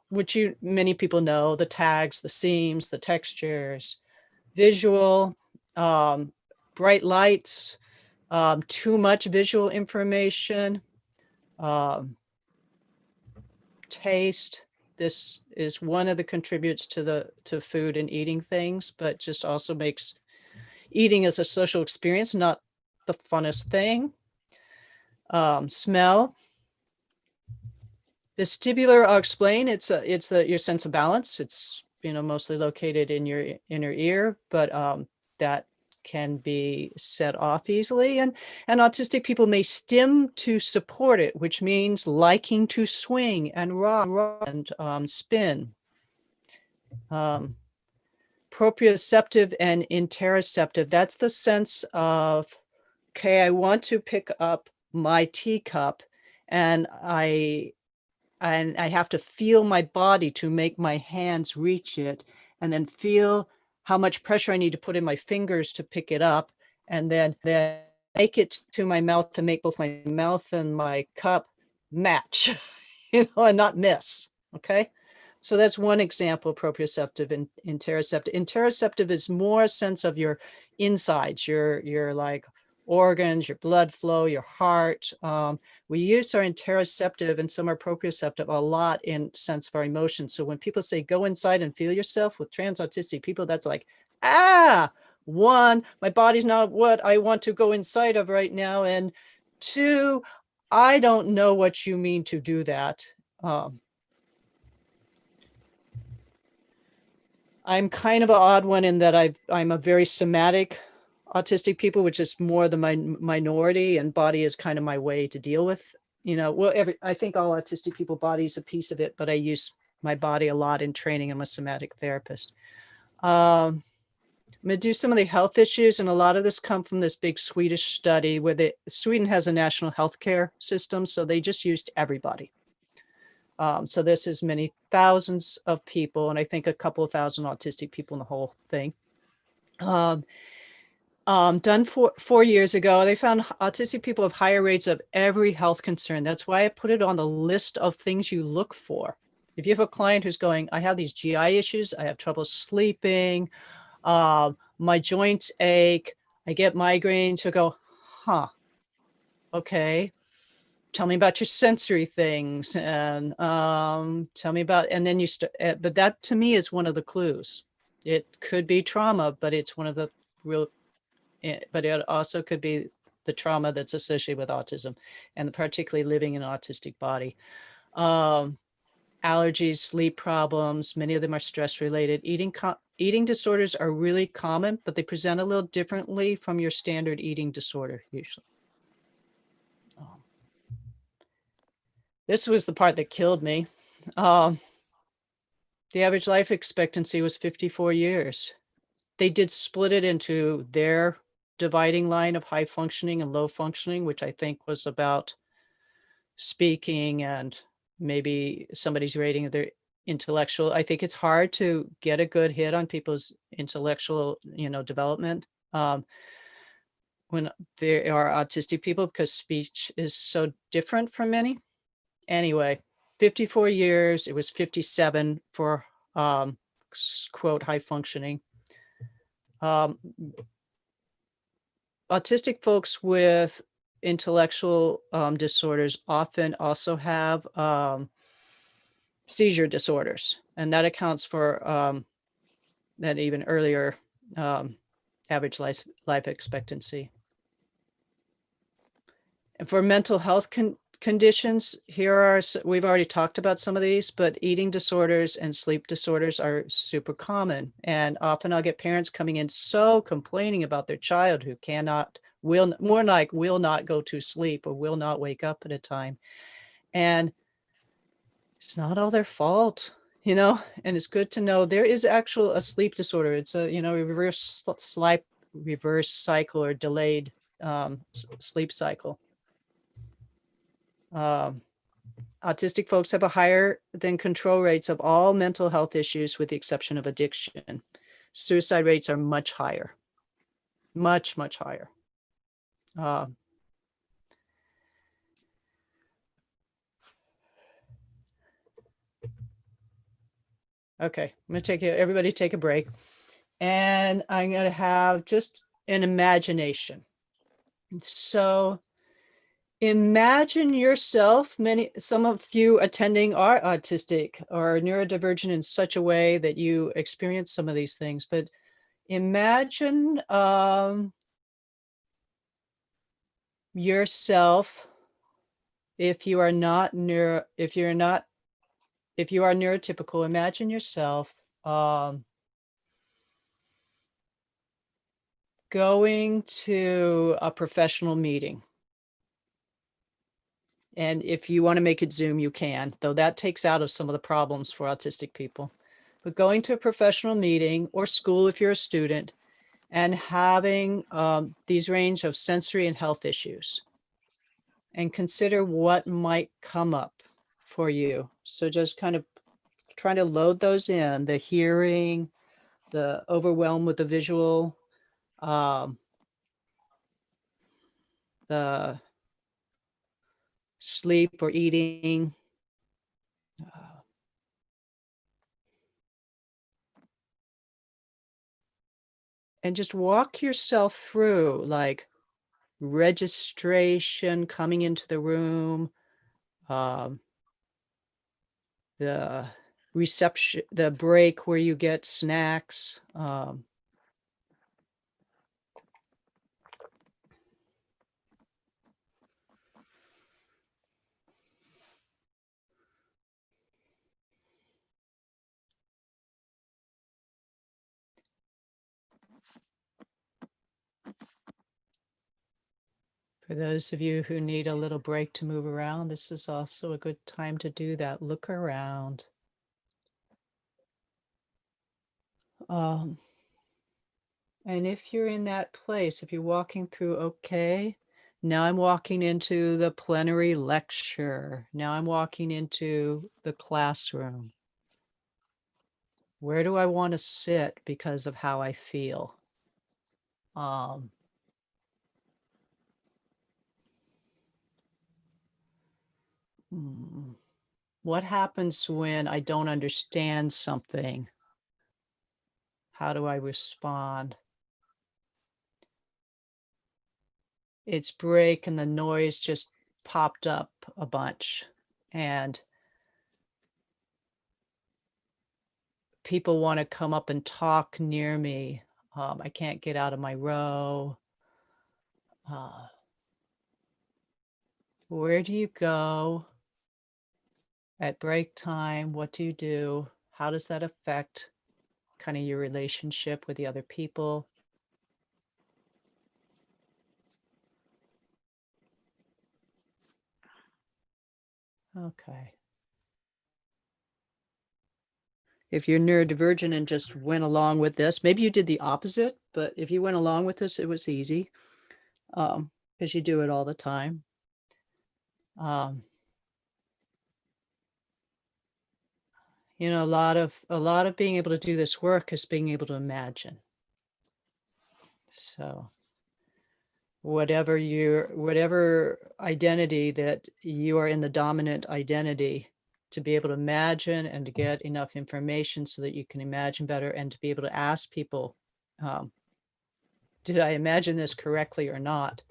which many people know, the tags, the seams, the textures. Visual, bright lights, too much visual information, taste. This is one of the contributors to food and eating things, but just also makes eating as a social experience not the funnest thing. Smell. Vestibular, I'll explain. It's your sense of balance. It's mostly located in your inner ear, but that can be set off easily. And autistic people may stim to support it, which means liking to swing and rock and spin. Proprioceptive and interoceptive, that's the sense of, okay, I want to pick up my teacup, and I have to feel my body to make my hands reach it, and then feel how much pressure I need to put in my fingers to pick it up, and then make it to my mouth to make both my mouth and my cup match, and not miss. Okay. So that's one example of proprioceptive and interoceptive. Interoceptive is more a sense of your insides, your organs, your blood flow, your heart. We use our interoceptive and some are proprioceptive a lot in sense of our emotions. So when people say, go inside and feel yourself, with trans autistic people, that's like, one, my body's not what I want to go inside of right now. And two, I don't know what you mean to do that. I'm kind of an odd one in that I'm a very somatic autistic people, which is more the minority, and body is kind of my way to deal with, I think all autistic people, body is a piece of it, but I use my body a lot in training. I'm a somatic therapist. I'm going to do some of the health issues, and a lot of this come from this big Swedish study where Sweden has a national healthcare system, so they just used everybody. So this is many thousands of people, and I think a couple of thousand autistic people in the whole thing. Done 4 years ago, they found autistic people have higher rates of every health concern. That's why I put it on the list of things you look for. If you have a client who's going, I have these GI issues, I have trouble sleeping, my joints ache, I get migraines, you go, okay. Tell me about your sensory things, and tell me about, and then you start, but that to me is one of the clues. It could be trauma, but it's one of the real, but it also could be the trauma that's associated with autism, and particularly living in an autistic body. Allergies, sleep problems, many of them are stress related. Eating disorders are really common, but they present a little differently from your standard eating disorder usually. This was the part that killed me. The average life expectancy was 54 years. They did split it into their dividing line of high functioning and low functioning, which I think was about speaking and maybe somebody's rating of their intellectual. I think it's hard to get a good hit on people's intellectual, development. When when there are autistic people, because speech is so different from many. Anyway, 54 years, it was 57 for quote high functioning. Autistic folks with intellectual disorders often also have seizure disorders, and that accounts for that even earlier average life expectancy. And for mental health conditions, we've already talked about some of these, but eating disorders and sleep disorders are super common. And often I'll get parents coming in so complaining about their child who will not go to sleep or will not wake up at a time. And it's not all their fault, and it's good to know there is a sleep disorder. It's a, reverse cycle or delayed sleep cycle. Autistic folks have a higher than control rates of all mental health issues with the exception of addiction. Suicide rates are much higher, much, much higher. Okay, I'm going to everybody take a break. And I'm going to have just an imagination. So imagine yourself, some of you attending are autistic or neurodivergent in such a way that you experience some of these things, but imagine yourself, if you are neurotypical, imagine yourself going to a professional meeting. And if you want to make it Zoom, you can, though that takes out of some of the problems for autistic people. But going to a professional meeting or school if you're a student and having these range of sensory and health issues, and consider what might come up for you. So just kind of trying to load those in, the hearing, the overwhelm with the visual, the sleep or eating, and just walk yourself through, like registration, coming into the room, the reception, the break where you get snacks, for those of you who need a little break to move around, this is also a good time to do that. Look around. And if you're in that place, if you're walking through, okay, now I'm walking into the plenary lecture. Now I'm walking into the classroom. Where do I want to sit because of how I feel? What happens when I don't understand something? How do I respond? It's break and the noise just popped up a bunch, and people want to come up and talk near me. I can't get out of my row. Where do you go at break time? What do you do? How does that affect kind of your relationship with the other people? Okay. If you're neurodivergent and just went along with this, maybe you did the opposite, but if you went along with this, it was easy, because you do it all the time. A lot of being able to do this work is being able to imagine. So whatever identity that you are in, the dominant identity, to be able to imagine and to get enough information so that you can imagine better, and to be able to ask people, did I imagine this correctly or not?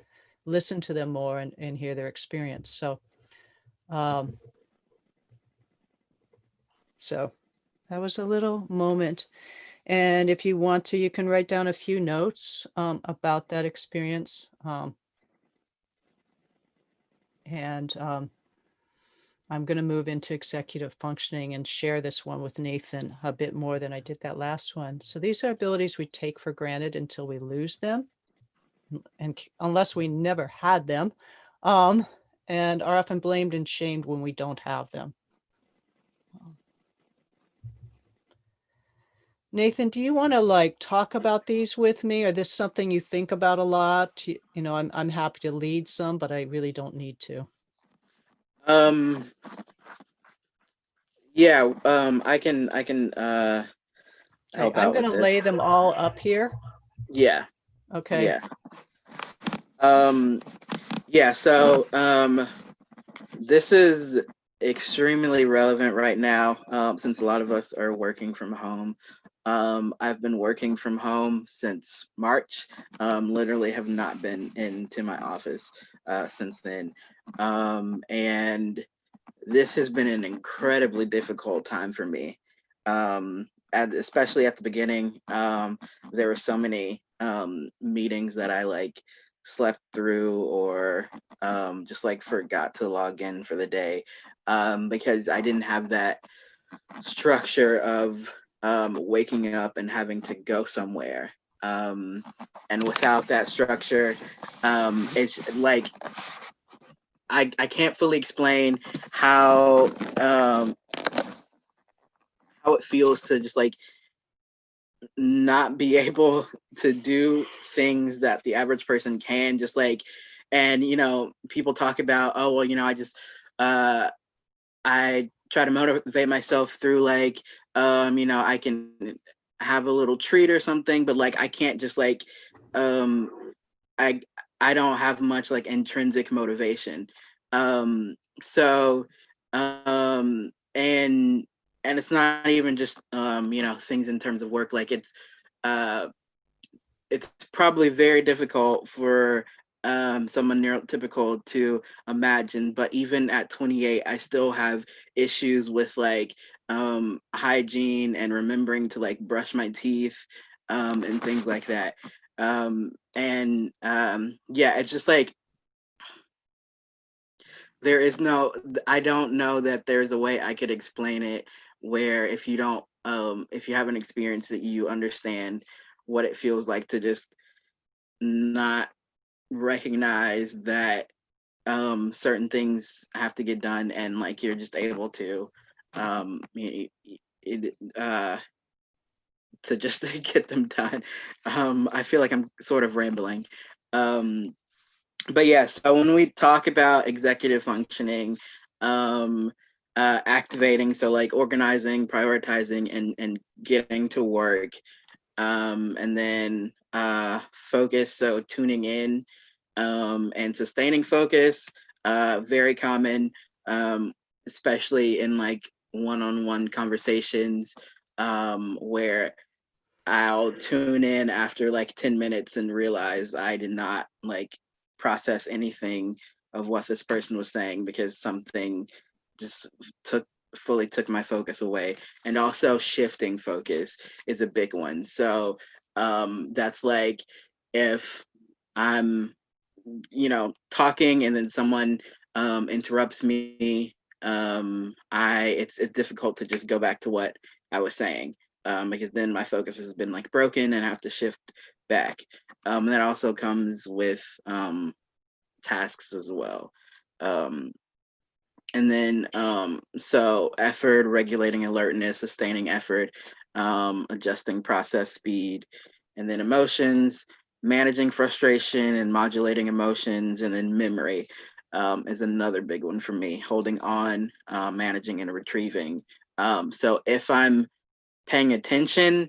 Listen to them more and hear their experience. So that was a little moment. And if you want to, you can write down a few notes about that experience. I'm going to move into executive functioning and share this one with Nathan a bit more than I did that last one. So these are abilities we take for granted until we lose them, and unless we never had them, and are often blamed and shamed when we don't have them. Nathan, do you want to like talk about these with me? Or this something you think about a lot? You know, I'm happy to lead some, but I really don't need to. Yeah, I can help I'm out going with to lay this. them all up here. Yeah. Okay. Yeah. Yeah, so this is extremely relevant right now, since a lot of us are working from home. I've been working from home since March. Literally have not been into my office since then. And this has been an incredibly difficult time for me. Especially at the beginning, there were so many meetings that I like slept through, or just like forgot to log in for the day, because I didn't have that structure of waking up and having to go somewhere. And without that structure, it's like I can't fully explain how how it feels to just like not be able to do things that the average person can, just like, and you know, people talk about, oh well, you know, I try to motivate myself through like you know, I can have a little treat or something, but like I can't just like um I I don't have much like intrinsic motivation. So and it's not even just you know, things in terms of work. Like uh it's probably very difficult for someone neurotypical to imagine, but even at 28, I still have issues with like hygiene and remembering to like brush my teeth and things like that. Yeah, it's just like there is no, I don't know that there's a way I could explain it where if you don't, if you haven't experienced it, you understand what it feels like to just not recognize that certain things have to get done, and like you're just able to it, to just get them done. I feel like I'm sort of rambling. Um, but yeah, so when we talk about executive functioning, um, activating, so like organizing, prioritizing, and getting to work, and then focus, so tuning in, and sustaining focus, very common, especially in like one-on-one conversations, where I'll tune in after like 10 minutes and realize I did not like process anything of what this person was saying because something just fully took my focus away. And also shifting focus is a big one. So that's like if I'm, you know, talking and then someone interrupts me, it's difficult to just go back to what I was saying, because then my focus has been like broken and I have to shift back. That also comes with tasks as well. Um, and then so effort, regulating alertness, sustaining effort, adjusting process speed, and then emotions, managing frustration and modulating emotions, and then memory is another big one for me, holding on, managing and retrieving. So if I'm paying attention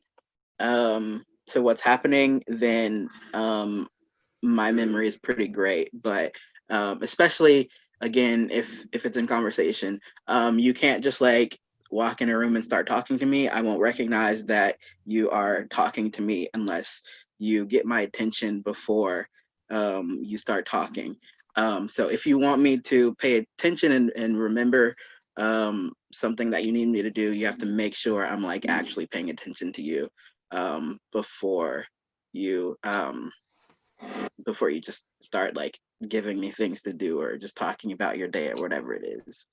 to what's happening, then my memory is pretty great, but especially again, if it's in conversation, you can't just like walk in a room and start talking to me. I won't recognize that you are talking to me unless you get my attention before you start talking. So if you want me to pay attention and remember something that you need me to do, you have to make sure I'm like actually paying attention to you before you just start like giving me things to do or just talking about your day or whatever it is.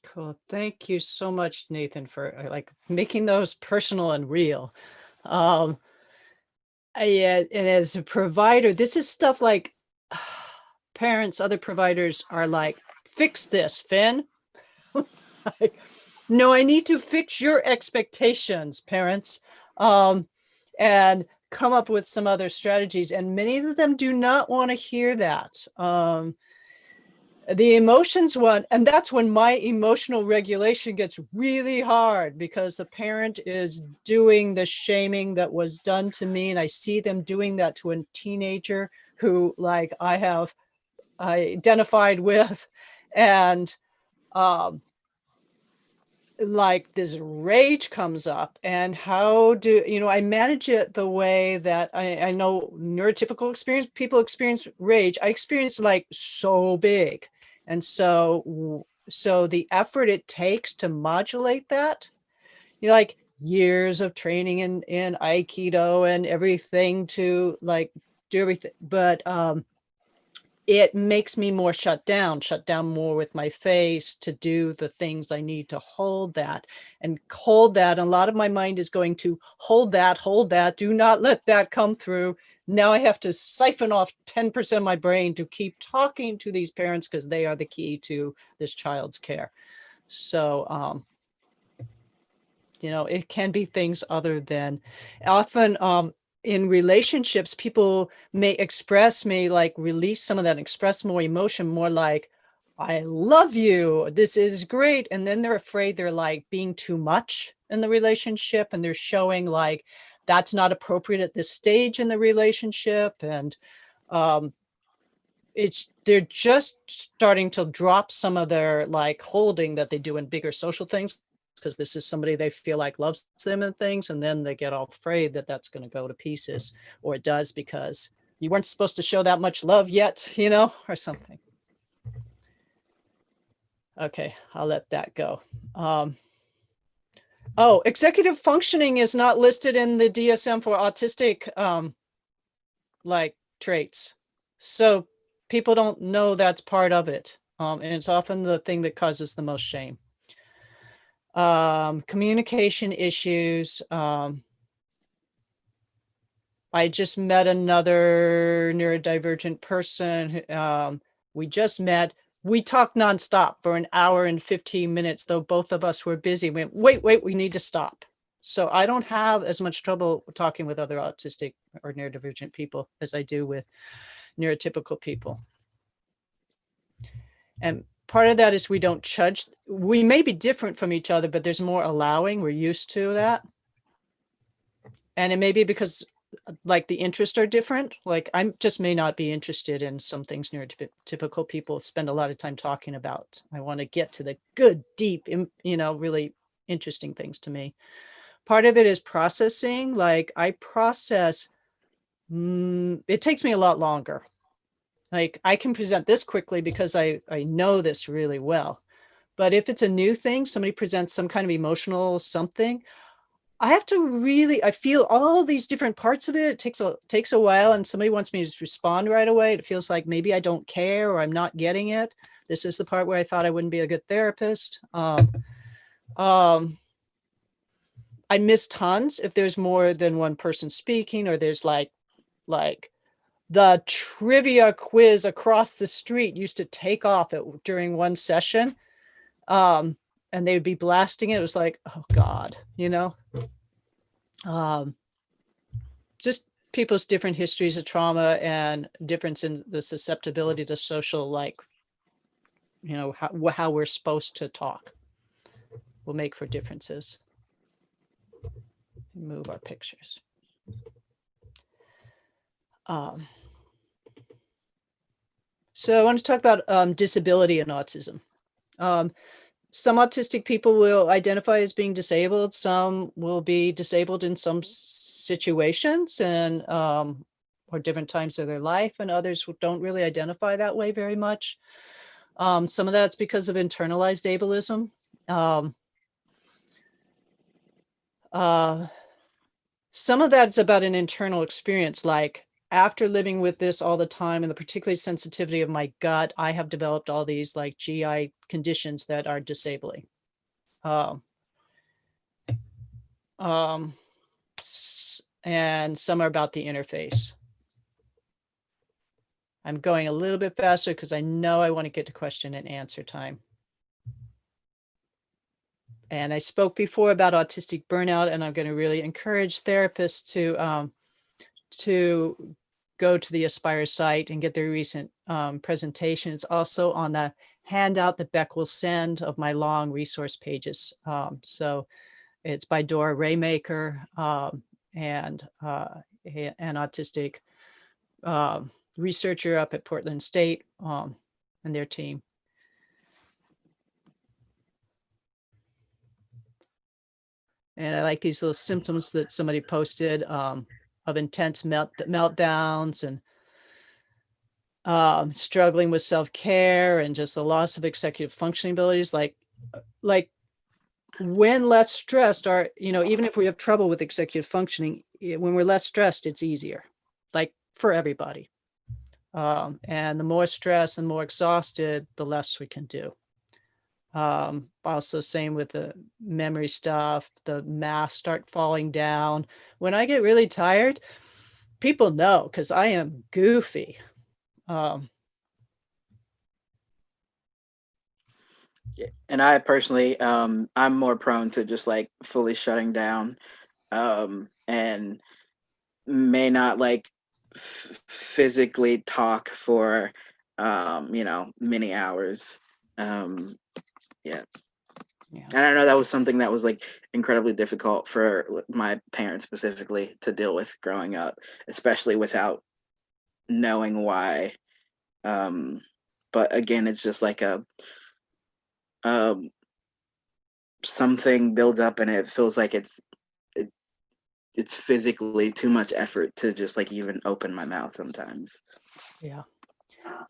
Cool. Thank you so much, Nathan, for like making those personal and real. Um, yeah, and as a provider, this is stuff like parents, other providers are like, fix this, Finn. Like, no, I need to fix your expectations, parents, and come up with some other strategies. And many of them do not want to hear that. The emotions one, and that's when my emotional regulation gets really hard, because the parent is doing the shaming that was done to me, and I see them doing that to a teenager who like I identified with, and like this rage comes up. And how do I manage it the way that I know neurotypical people experience rage. I experience like so big, and so the effort it takes to modulate that, like years of training in Aikido and everything to like do everything, but it makes me more shut down more with my face to do the things I need to hold that. And a lot of my mind is going to hold that, do not let that come through. Now I have to siphon off 10% of my brain to keep talking to these parents, because they are the key to this child's care. So, it can be things other than often, in relationships, people may release some of that, express more emotion, more like, I love you, this is great. And then they're afraid they're like being too much in the relationship, and they're showing like that's not appropriate at this stage in the relationship. And they're just starting to drop some of their like holding that they do in bigger social things, because this is somebody they feel like loves them and things, and then they get all afraid that that's going to go to pieces, or it does because you weren't supposed to show that much love yet, or something. Okay, I'll let that go. Executive functioning is not listed in the DSM for autistic like traits, so people don't know that's part of it, and it's often the thing that causes the most shame. Communication issues. I just met another neurodivergent person. We just met. We talked nonstop for an hour and 15 minutes, though both of us were busy. We went, wait, we need to stop. So I don't have as much trouble talking with other autistic or neurodivergent people as I do with neurotypical people. And part of that is we don't judge. We may be different from each other, but there's more allowing. We're used to that. And it may be because like the interests are different. Like I just may not be interested in some things neurotypical people spend a lot of time talking about. I want to get to the good, deep, really interesting things to me. Part of it is processing. Like I process, it takes me a lot longer. Like I can present this quickly because I know this really well. But if it's a new thing, somebody presents some kind of emotional something, I have to I feel all these different parts of it. It takes a while, and somebody wants me to respond right away. It feels like maybe I don't care or I'm not getting it. This is the part where I thought I wouldn't be a good therapist. I miss tons if there's more than one person speaking, or there's like the trivia quiz across the street used to take off during one session. And they would be blasting it. It was like, oh God, just people's different histories of trauma and difference in the susceptibility to social, how we're supposed to talk will make for differences. Move our pictures. So I want to talk about disability and autism. Some autistic people will identify as being disabled. Some will be disabled in some situations and or different times of their life, and others don't really identify that way very much. Some of that's because of internalized ableism. Some of that's about an internal experience, like after living with this all the time and the particular sensitivity of my gut, I have developed all these like GI conditions that are disabling. And some are about the interface. I'm going a little bit faster because I know I want to get to question and answer time. And I spoke before about autistic burnout, and I'm going to really encourage therapists to go to the Aspire site and get their recent presentation. It's also on the handout that Beck will send of my long resource pages. So it's by Dora Raymaker and an autistic researcher up at Portland State and their team. And I like these little symptoms that somebody posted of intense meltdowns and struggling with self-care and just the loss of executive functioning abilities. Like when less stressed, even if we have trouble with executive functioning, when we're less stressed, it's easier, like for everybody. And the more stressed and more exhausted, the less we can do. Also same with the memory stuff, the masks start falling down. When I get really tired, people know because I am goofy. And I personally, I'm more prone to just like fully shutting down, and may not like physically talk for, many hours. Yeah. And I know that was something that was like incredibly difficult for my parents specifically to deal with growing up, especially without knowing why. But again, it's just like something builds up and it feels like it's physically too much effort to just like even open my mouth sometimes. Yeah.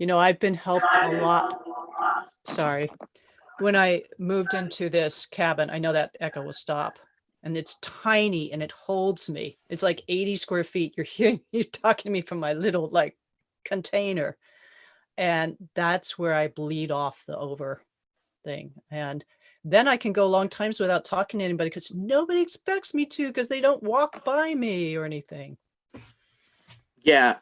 I've been helped a lot. Sorry. When I moved into this cabin, I know that echo will stop, and it's tiny and it holds me. It's like 80 square feet. You're hearing you talking to me from my little like container. And that's where I bleed off the over thing. And then I can go long times without talking to anybody because nobody expects me to, because they don't walk by me or anything. Yeah.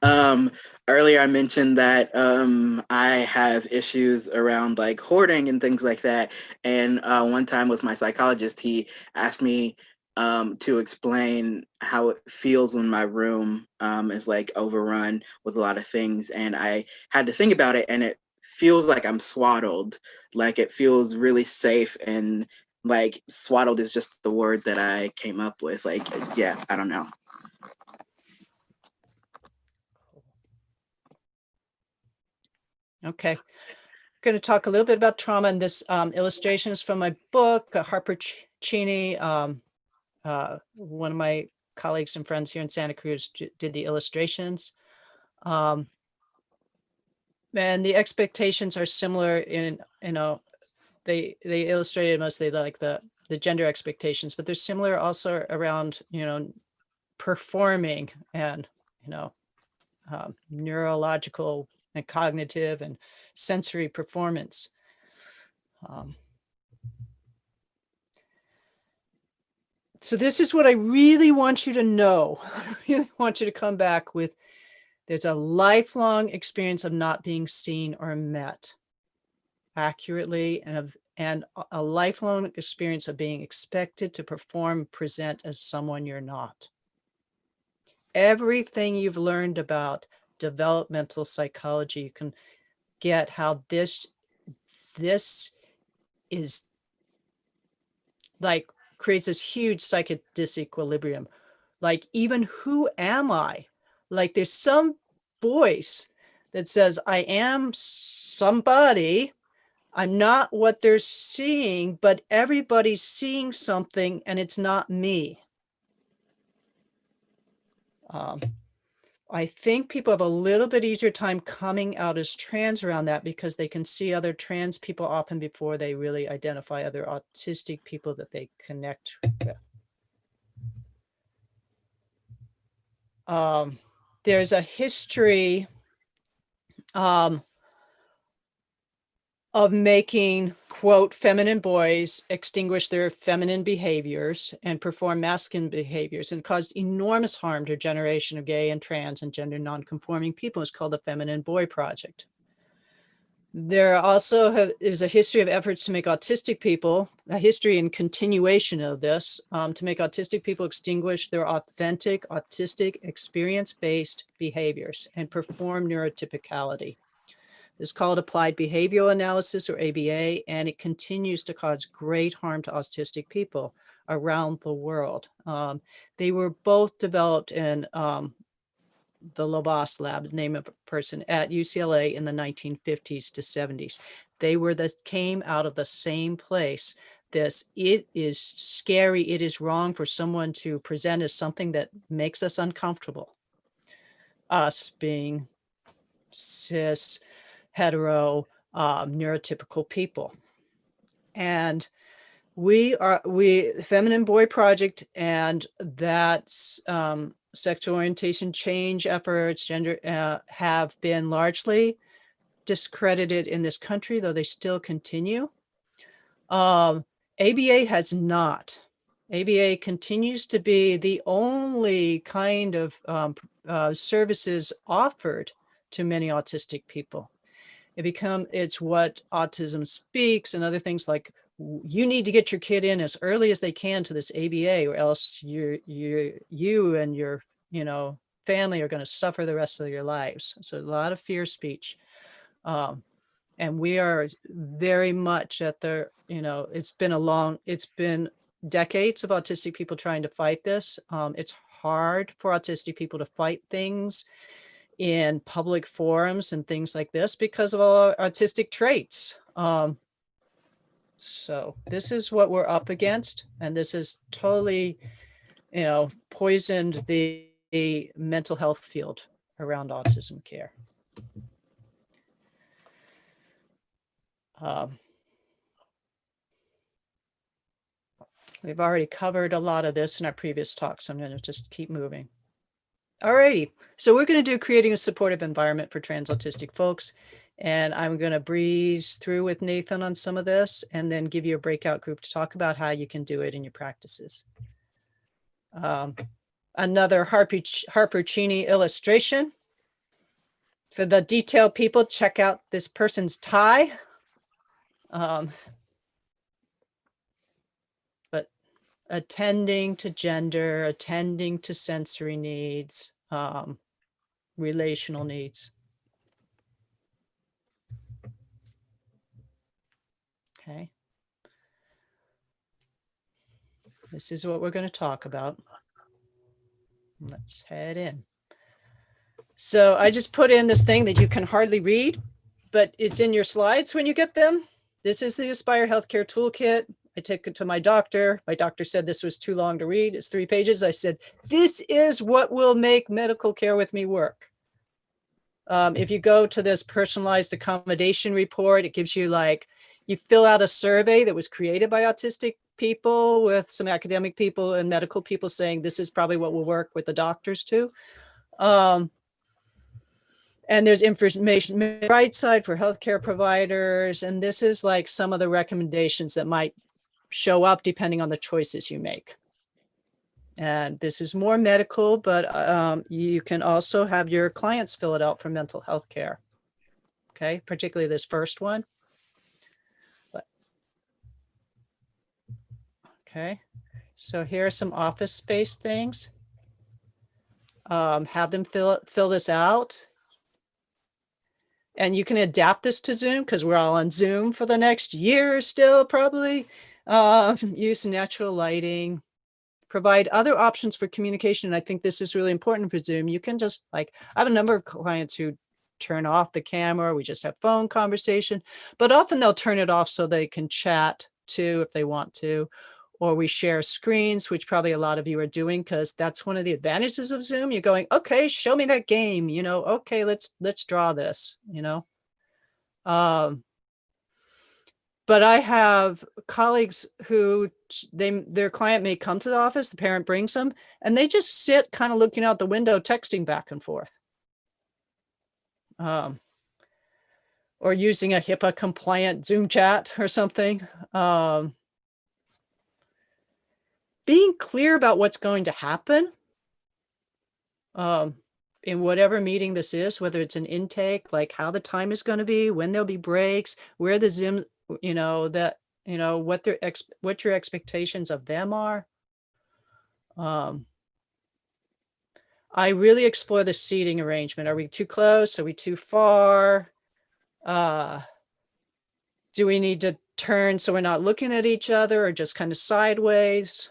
Earlier I mentioned that I have issues around like hoarding and things like that. And one time with my psychologist, he asked me to explain how it feels when my room is like overrun with a lot of things. And I had to think about it, and it feels like I'm swaddled. Like it feels really safe, and like swaddled is just the word that I came up with. Like, yeah, I don't know. Okay. I'm going to talk a little bit about trauma, and this illustration is from my book. Harper Cheney, one of my colleagues and friends here in Santa Cruz, did the illustrations. And the expectations are similar in, they illustrated mostly like the gender expectations, but they're similar also around, performing and, neurological and cognitive and sensory performance. So this is what I really want you to know. I really want you to come back with, there's a lifelong experience of not being seen or met accurately, and a lifelong experience of being expected to perform, present as someone you're not. Everything you've learned about developmental psychology, you can get how this is like creates this huge psychic disequilibrium. Like, even who am I? Like there's some voice that says, I am somebody, I'm not what they're seeing, but everybody's seeing something and it's not me. I think people have a little bit easier time coming out as trans around that because they can see other trans people often before they really identify other autistic people that they connect with. There's a history of making, quote, feminine boys extinguish their feminine behaviors and perform masculine behaviors, and caused enormous harm to a generation of gay and trans and gender nonconforming people. It's called the Feminine Boy Project. There also is a history of efforts to make autistic people, a history and continuation of this, to make autistic people extinguish their authentic autistic experience-based behaviors and perform neurotypicality. It's called applied behavioral analysis, or ABA, and it continues to cause great harm to autistic people around the world. They were both developed in the Lobos lab, name of a person, at UCLA in the 1950s to 70s. They came out of the same place. It is scary, it is wrong for someone to present as something that makes us uncomfortable. Us being cis, hetero, neurotypical people. And Feminine Boy Project and that's sexual orientation change efforts, gender, have been largely discredited in this country, though they still continue. ABA has not. ABA continues to be the only kind of services offered to many autistic people. It's what Autism Speaks and other things like, you need to get your kid in as early as they can to this ABA, or else you and your family are going to suffer the rest of your lives. So a lot of fear speech. And we are very much at the, it's been decades of autistic people trying to fight this. It's hard for autistic people to fight things in public forums and things like this because of all our autistic traits. So this is what we're up against, and this has totally, poisoned the mental health field around autism care. We've already covered a lot of this in our previous talks, so I'm going to just keep moving. Alrighty, so we're going to do creating a supportive environment for trans autistic folks. And I'm going to breeze through with Nathan on some of this and then give you a breakout group to talk about how you can do it in your practices. Another Harper Cheney illustration. For the detailed people, check out this person's tie. But attending to gender, attending to sensory needs, relational needs. Okay. This is what we're going to talk about. Let's head in. So I just put in this thing that you can hardly read, but it's in your slides when you get them. This is the Aspire Healthcare Toolkit. I took it to my doctor. My doctor said this was too long to read. It's 3 pages. I said, this is what will make medical care with me work. If you go to this personalized accommodation report, it gives you you fill out a survey that was created by autistic people with some academic people and medical people saying this is probably what will work with the doctors too. And there's information on the right side for healthcare providers. And this is some of the recommendations that might show up depending on the choices you make. And this is more medical, but you can also have your clients fill it out for mental health care. Okay, particularly this first one. Okay, so here are some office space things. Have them fill this out. And you can adapt this to Zoom because we're all on Zoom for the next year still probably. Use natural lighting. Provide other options for communication. And I think this is really important for Zoom. You can just I have a number of clients who turn off the camera, we just have phone conversation, but often they'll turn it off so they can chat too if they want to, or we share screens, which probably a lot of you are doing, because that's one of the advantages of Zoom. You're going, okay, show me that game, you know, okay, let's draw this, you know. But I have colleagues who their client may come to the office, the parent brings them, and they just sit kind of looking out the window, texting back and forth. Or using a HIPAA compliant Zoom chat or something. Being clear about what's going to happen in whatever meeting this is, whether it's an intake, like how the time is going to be, when there'll be breaks, where the Zoom, you know, that, you know, what your expectations of them are. I really explore the seating arrangement. Are we too close? Are we too far? Do we need to turn so we're not looking at each other, or just kind of sideways?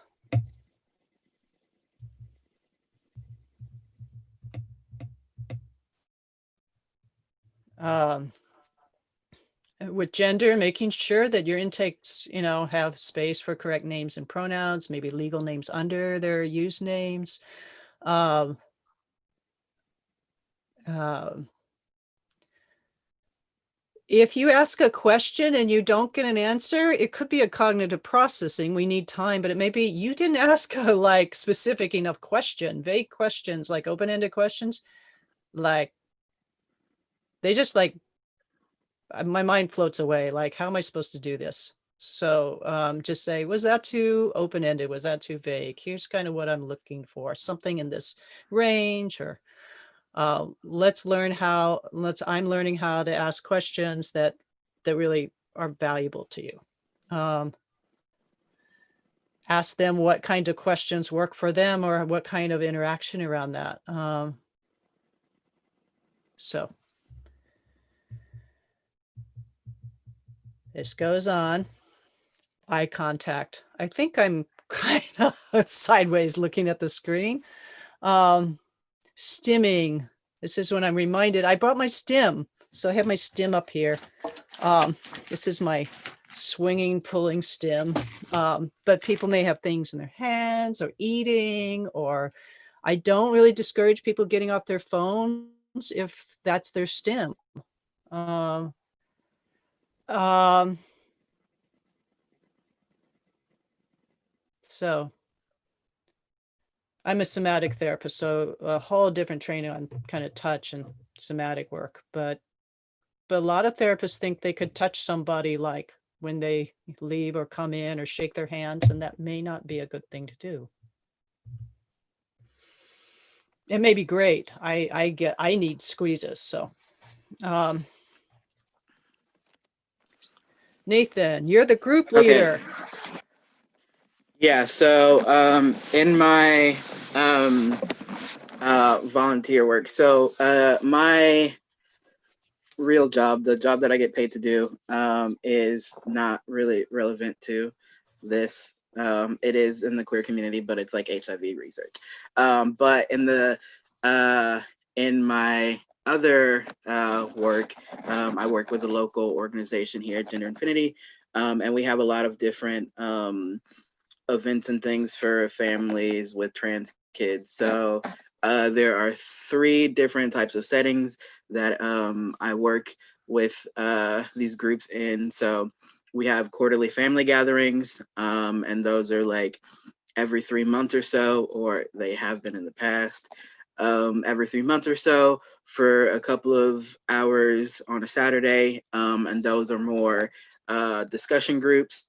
With gender, making sure that your intakes, you know, have space for correct names and pronouns, maybe legal names under their use names. If you ask a question and you don't get an answer, it could be a cognitive processing. We need time, but it may be you didn't ask a like specific enough question. Vague questions, like open-ended questions, like they just like, my mind floats away. Like, how am I supposed to do this? So just say, was that too open-ended? Was that too vague? Here's kind of what I'm looking for, something in this range, or I'm learning how to ask questions that really are valuable to you. Ask them what kind of questions work for them, or what kind of interaction around that. So this goes on. Eye contact. I think I'm kind of sideways looking at the screen. Stimming. This is when I'm reminded I brought my stim. So I have my stim up here. This is my swinging, pulling stim. But people may have things in their hands or eating, or I don't really discourage people getting off their phones if that's their stim. So I'm a somatic therapist, so a whole different training on kind of touch and somatic work. But a lot of therapists think they could touch somebody like when they leave or come in, or shake their hands, and that may not be a good thing to do. It may be great. I need squeezes. So Nathan, you're the group leader. Okay. Yeah, so in my volunteer work, so my real job, the job that I get paid to do, is not really relevant to this. It is in the queer community, but it's like HIV research. But in my other work, I work with a local organization here, Gender Infinity, and we have a lot of different events and things for families with trans kids. So there are 3 different types of settings that I work with these groups in. So we have quarterly family gatherings, and those are like every 3 months or so, or they have been in the past. Every 3 months or so for a couple of hours on a Saturday, and those are more discussion groups.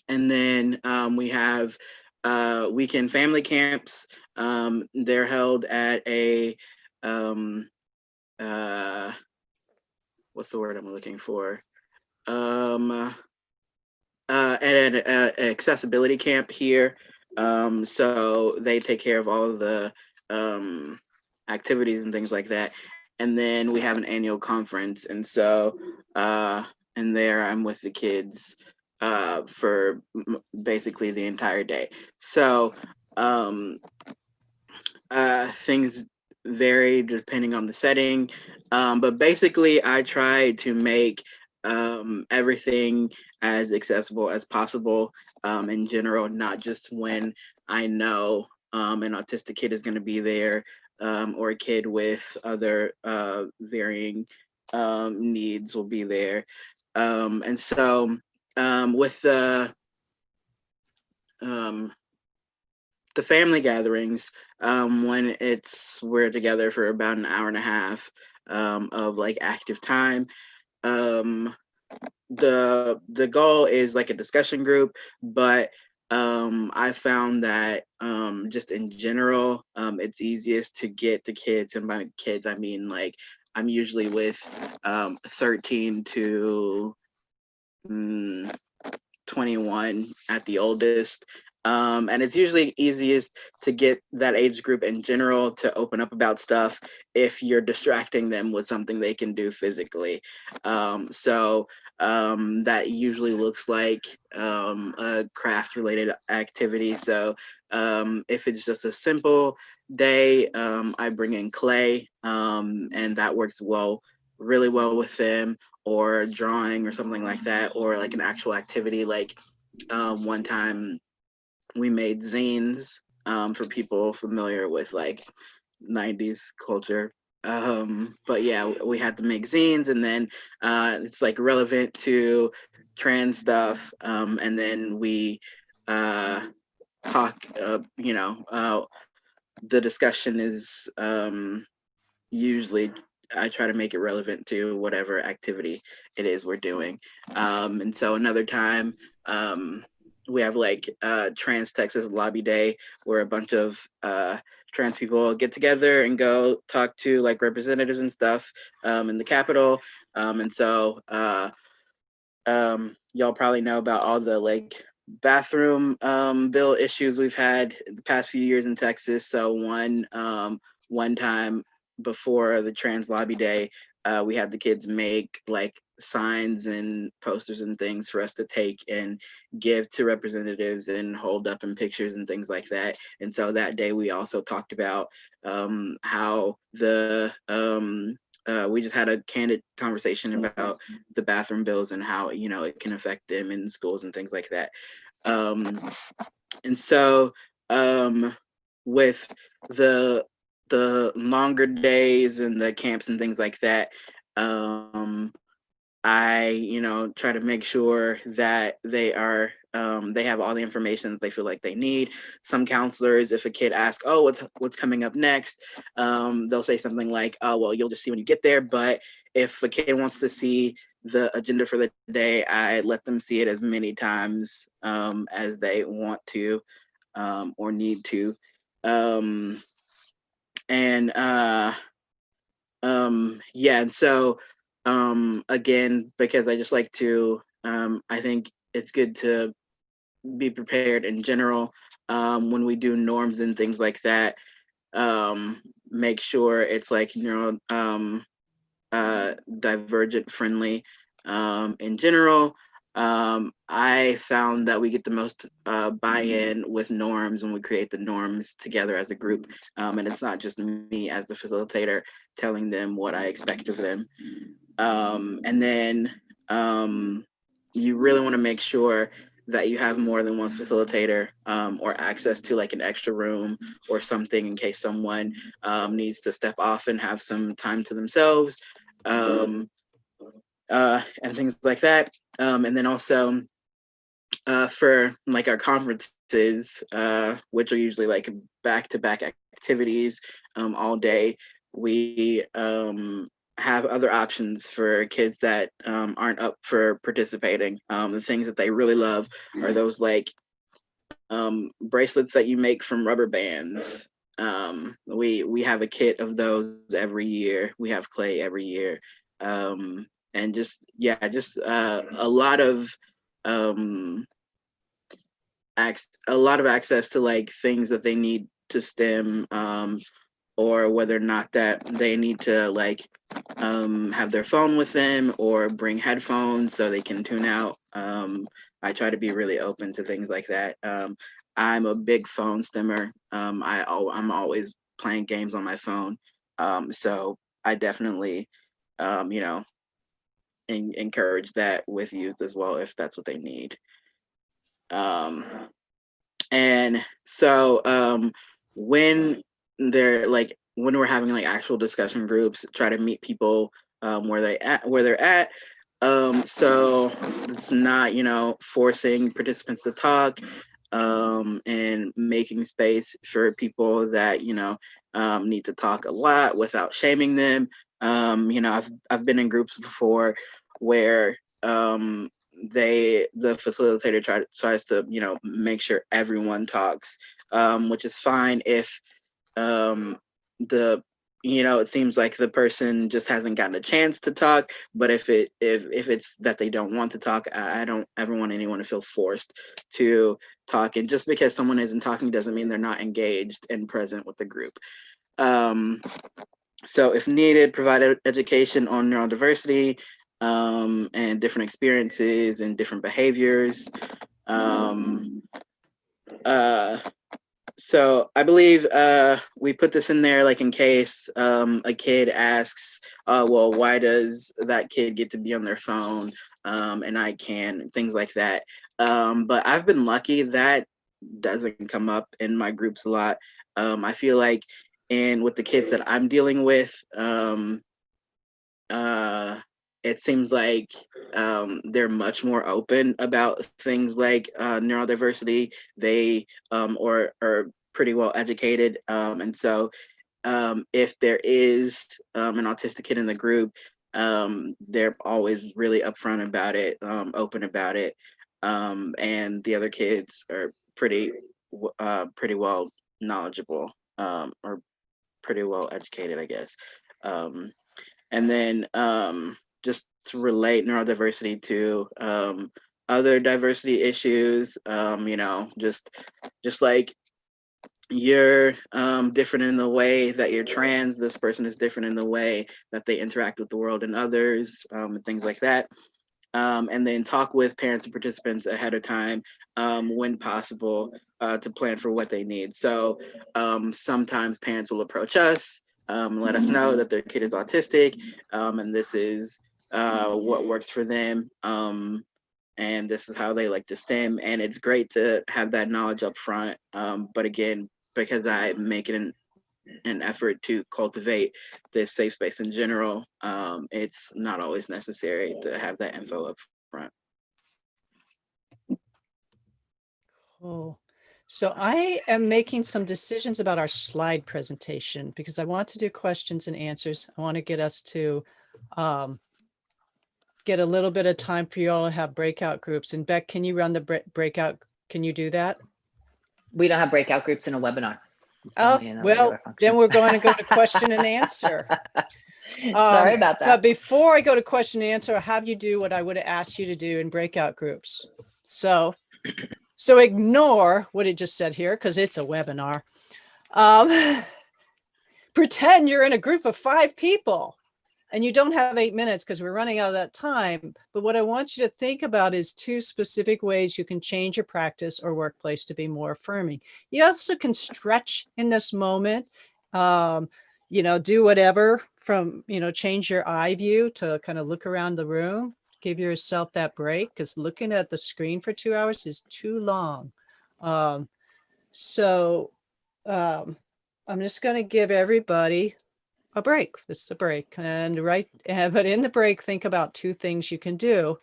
And then we have weekend family camps. They're held at a, what's the word I'm looking for? At an accessibility camp here. So they take care of all of the activities and things like that. And then we have an annual conference. And so in there, I'm with the kids for basically the entire day. So things vary depending on the setting. But basically, I try to make everything as accessible as possible in general, not just when I know an autistic kid is going to be there or a kid with other varying needs will be there. And so with um, the family gatherings, when we're together for about an hour and a half of like active time, um, the goal is like a discussion group, but I found that just in general, it's easiest to get the kids, and by kids I mean like I'm usually with 13 to 21 at the oldest. And it's usually easiest to get that age group in general to open up about stuff if you're distracting them with something they can do physically. So that usually looks like a craft related activity. So if it's just a simple day, I bring in clay, and that works really well with them, or drawing or something like that, or like an actual activity. Like one time we made zines for people familiar with like 90s culture. But yeah, we had to make zines, and then it's like relevant to trans stuff. And then we talk, the discussion is usually I try to make it relevant to whatever activity it is we're doing. And so another time, we have like Trans Texas Lobby Day, where a bunch of trans people get together and go talk to like representatives and stuff in the Capitol. And so y'all probably know about all the like bathroom bill issues we've had the past few years in Texas. So one time before the Trans Lobby Day, we had the kids make like signs and posters and things for us to take and give to representatives and hold up in pictures and things like that. And so that day we also talked about how we just had a candid conversation about the bathroom bills and how it can affect them in schools and things like that. And so with the longer days and the camps and things like that, I try to make sure that they have all the information that they feel like they need. Some counselors, if a kid asks, oh, what's coming up next, they'll say something like, oh, well, you'll just see when you get there. But if a kid wants to see the agenda for the day, I let them see it as many times as they want to or need to. And yeah, and so again, because I just like to I think it's good to be prepared in general when we do norms and things like that. Make sure it's like divergent friendly in general. I found that we get the most buy-in with norms when we create the norms together as a group, and it's not just me as the facilitator telling them what I expect of them. And then you really want to make sure that you have more than one facilitator or access to like an extra room or something in case someone needs to step off and have some time to themselves, and things like that. And then also for like our conferences, which are usually like back-to-back activities all day, we have other options for kids that aren't up for participating. The things that they really love are those like bracelets that you make from rubber bands. We have a kit of those every year. We have clay every year. And just a lot of access to like things that they need to STEM, or whether or not that they need to like have their phone with them or bring headphones so they can tune out. I try to be really open to things like that. I'm a big phone stemmer. I'm always playing games on my phone. So I definitely, you know, encourage that with youth as well if that's what they need. And so when they're like when we're having like actual discussion groups, try to meet people where they're at. So it's not, you know, forcing participants to talk, and making space for people that, you know, need to talk a lot without shaming them. You know, I've been in groups before where the facilitator tries to, you know, make sure everyone talks, which is fine if the you know, it seems like the person just hasn't gotten a chance to talk. But if it's that they don't want to talk, I don't ever want anyone to feel forced to talk. And just because someone isn't talking doesn't mean they're not engaged and present with the group. So if needed, provide education on neurodiversity, and different experiences and different behaviors. Um, so I believe we put this in there like in case a kid asks, well, why does that kid get to be on their phone, and I can, things like that. But I've been lucky that doesn't come up in my groups a lot. I feel like, and with the kids that I'm dealing with, it seems like they're much more open about things like neurodiversity. They are pretty well educated, and so if there is an autistic kid in the group, they're always really upfront about it, open about it, and the other kids are pretty well knowledgeable, or pretty well educated, I guess. And then just to relate neurodiversity to other diversity issues, you know, just like you're different in the way that you're trans, this person is different in the way that they interact with the world and others, and things like that. And then talk with parents and participants ahead of time, when possible, to plan for what they need. So sometimes parents will approach us, let us know that their kid is autistic, and this is what works for them, and this is how they like to STEM. And it's great to have that knowledge up front. But again, because I make it an effort to cultivate this safe space in general, it's not always necessary to have that info up front. Cool. So I am making some decisions about our slide presentation because I want to do questions and answers. I want to get us to get a little bit of time for you all to have breakout groups. And Beck, can you run the breakout? Can you do that? We don't have breakout groups in a webinar. Oh, well, then we're going to go to question and answer. Sorry about that. But before I go to question and answer, I'll have you do what I would have asked you to do in breakout groups. So ignore what it just said here because it's a webinar. Pretend you're in a group of 5 people and you don't have 8 minutes because we're running out of that time. But what I want you to think about is 2 specific ways you can change your practice or workplace to be more affirming. You also can stretch in this moment, you know, do whatever from, you know, change your eye view to kind of look around the room, give yourself that break because looking at the screen for 2 hours is too long. I'm just going to give everybody a break. This is a break. And but in the break, think about 2 things you can do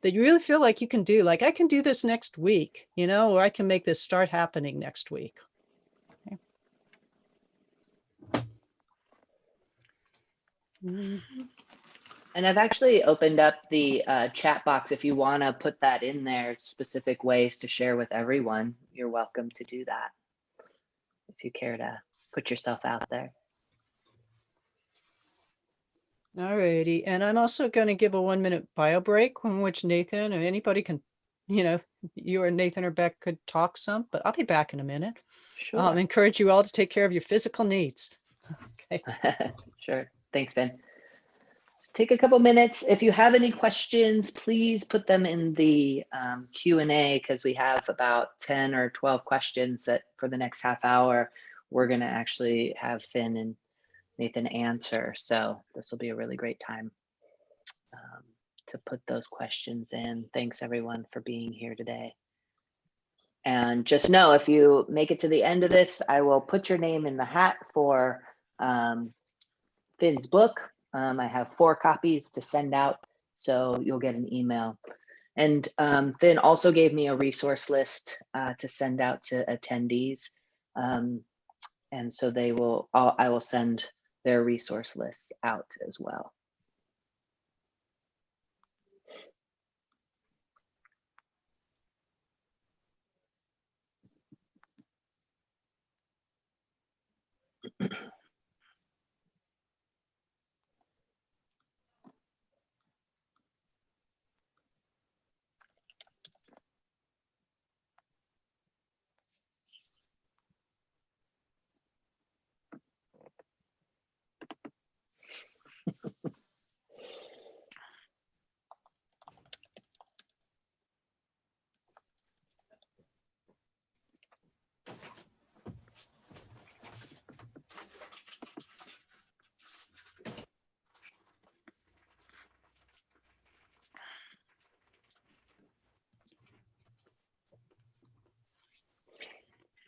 that you really feel like you can do. Like I can do this next week, you know, or I can make this start happening next week. Okay. Mm-hmm. And I've actually opened up the chat box. If you want to put that in there, specific ways to share with everyone, you're welcome to do that if you care to put yourself out there. All righty. And I'm also going to give a 1-minute bio break in which Nathan or anybody can, you know, you or Nathan or Beck could talk some, but I'll be back in a minute. Sure. Encourage you all to take care of your physical needs. Okay. Sure. Thanks, Ben. So take a couple minutes. If you have any questions, please put them in the Q&A because we have about 10 or 12 questions that for the next half hour, we're going to actually have Finn and Nathan answer. So this will be a really great time to put those questions in. Thanks everyone for being here today. And just know, if you make it to the end of this, I will put your name in the hat for Finn's book. I have 4 copies to send out, so you'll get an email. And Finn also gave me a resource list to send out to attendees. And so I will send their resource lists out as well.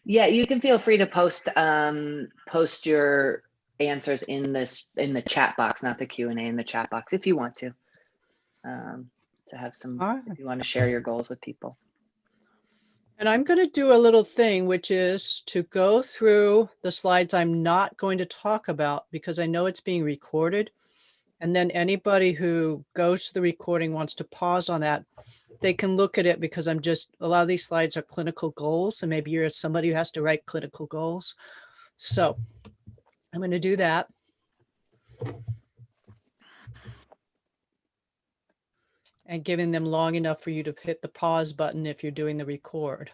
Yeah, you can feel free to post your answers in the chat box, not the Q&A, in the chat box if you want to have some, Right. if you want to share your goals with people. And I'm going to do a little thing, which is to go through the slides I'm not going to talk about because I know it's being recorded. And then anybody who goes to the recording wants to pause on that, they can look at it, because a lot of these slides are clinical goals, and maybe you're somebody who has to write clinical goals. So I'm going to do that. And giving them long enough for you to hit the pause button if you're doing the record.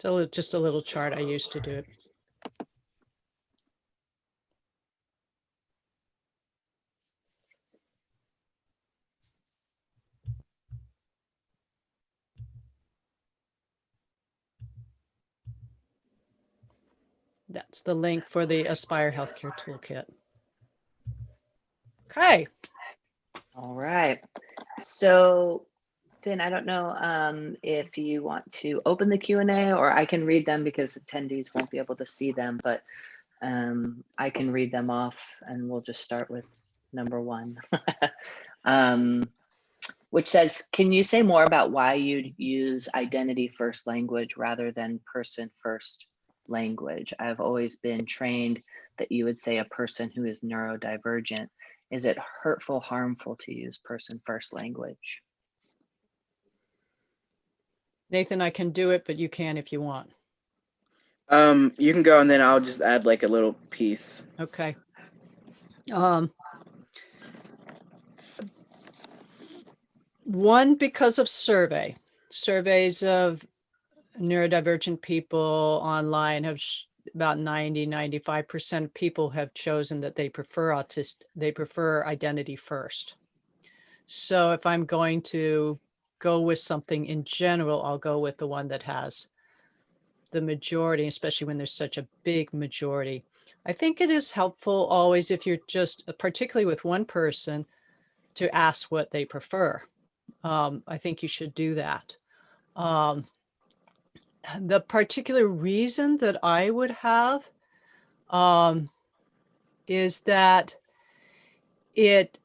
So just a little chart I used to do it. That's the link for the Aspire Healthcare Toolkit. Okay. All right. So Finn, I don't know if you want to open the Q&A, or I can read them because attendees won't be able to see them, but I can read them off, and we'll just start with number 1, which says, can you say more about why you'd use identity first language rather than person first language? I've always been trained that you would say a person who is neurodivergent. Is it hurtful, harmful to use person first language? Nathan, I can do it, but you can if you want. You can go, and then I'll just add like a little piece. Okay. One, because of surveys of neurodivergent people online have about 95% of people have chosen that they prefer identity first. So if I'm going to go with something in general, I'll go with the one that has the majority, especially when there's such a big majority. I think it is helpful always, if you're just, particularly with one person, to ask what they prefer. I think you should do that. The particular reason that I would have is that it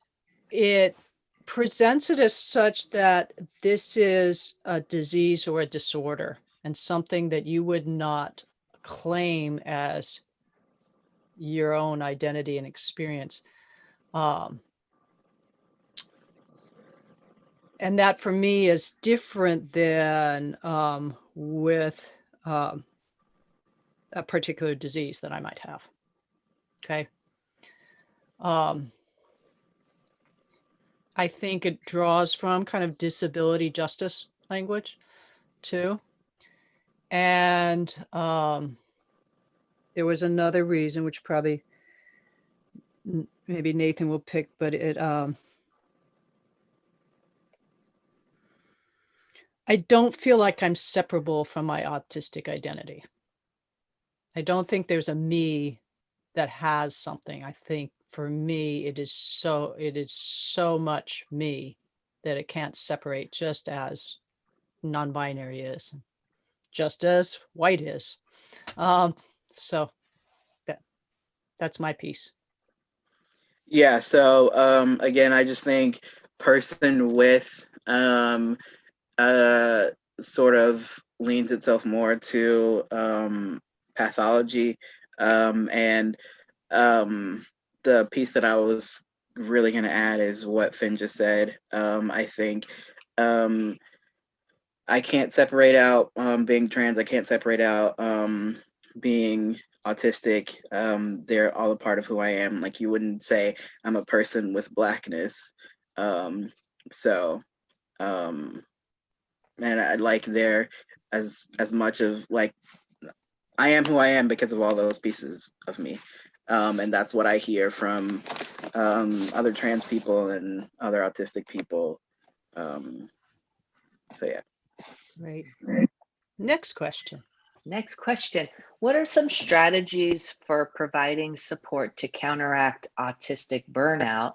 presents it as such that this is a disease or a disorder, and something that you would not claim as your own identity and experience. And that for me is different than with a particular disease that I might have. Okay. I think it draws from kind of disability justice language too. And there was another reason, which probably maybe Nathan will pick, but I don't feel like I'm separable from my autistic identity. I don't think there's a me that has something. I think for me, it is so much me that it can't separate, just as non-binary is, just as white is. So that's my piece. Yeah. So again, I just think person with sort of leans itself more to pathology, and the piece that I was really going to add is what Finn just said. I think I can't separate out being trans. I can't separate out being autistic. They're all a part of who I am. Like, you wouldn't say I'm a person with blackness. So and I like there as much of like, I am who I am because of all those pieces of me. And that's what I hear from other trans people and other autistic people. So yeah. Right. Next question. Next question. What are some strategies for providing support to counteract autistic burnout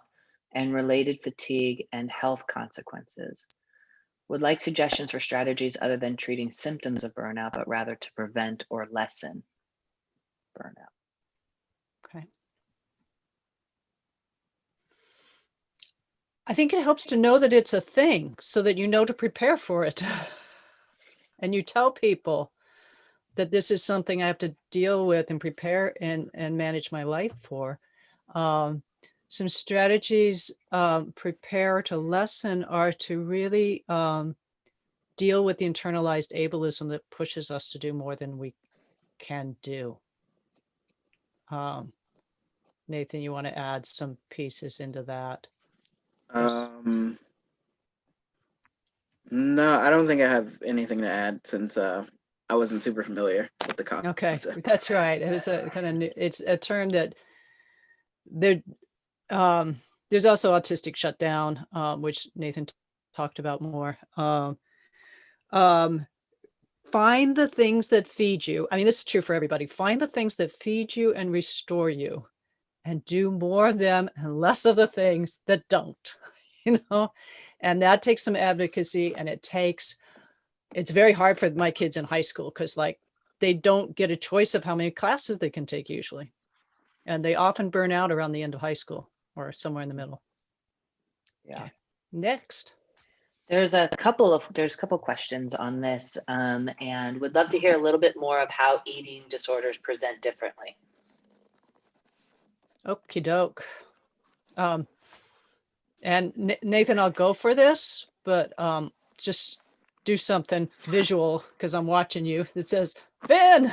and related fatigue and health consequences? Would like suggestions for strategies other than treating symptoms of burnout, but rather to prevent or lessen burnout. Okay. I think it helps to know that it's a thing so that you know to prepare for it. And you tell people that this is something I have to deal with and prepare and manage my life for. Some strategies prepare to lessen are to really deal with the internalized ableism that pushes us to do more than we can do. Nathan, you want to add some pieces into that? No, I don't think I have anything to add since I wasn't super familiar with the concept. Okay, that's right. It was a kind of new, it's a term that there. There's also autistic shutdown, which Nathan talked about more. Find the things that feed you. I mean, this is true for everybody. Find the things that feed you and restore you, and do more of them and less of the things that don't, and that takes some advocacy, and it's very hard for my kids in high school because like they don't get a choice of how many classes they can take usually. And they often burn out around the end of high school or somewhere in the middle. Yeah. Okay. Next. There's a couple questions on this, and would love to hear a little bit more of how eating disorders present differently. Okie doke. And Nathan, I'll go for this, but just do something visual because I'm watching you that says Finn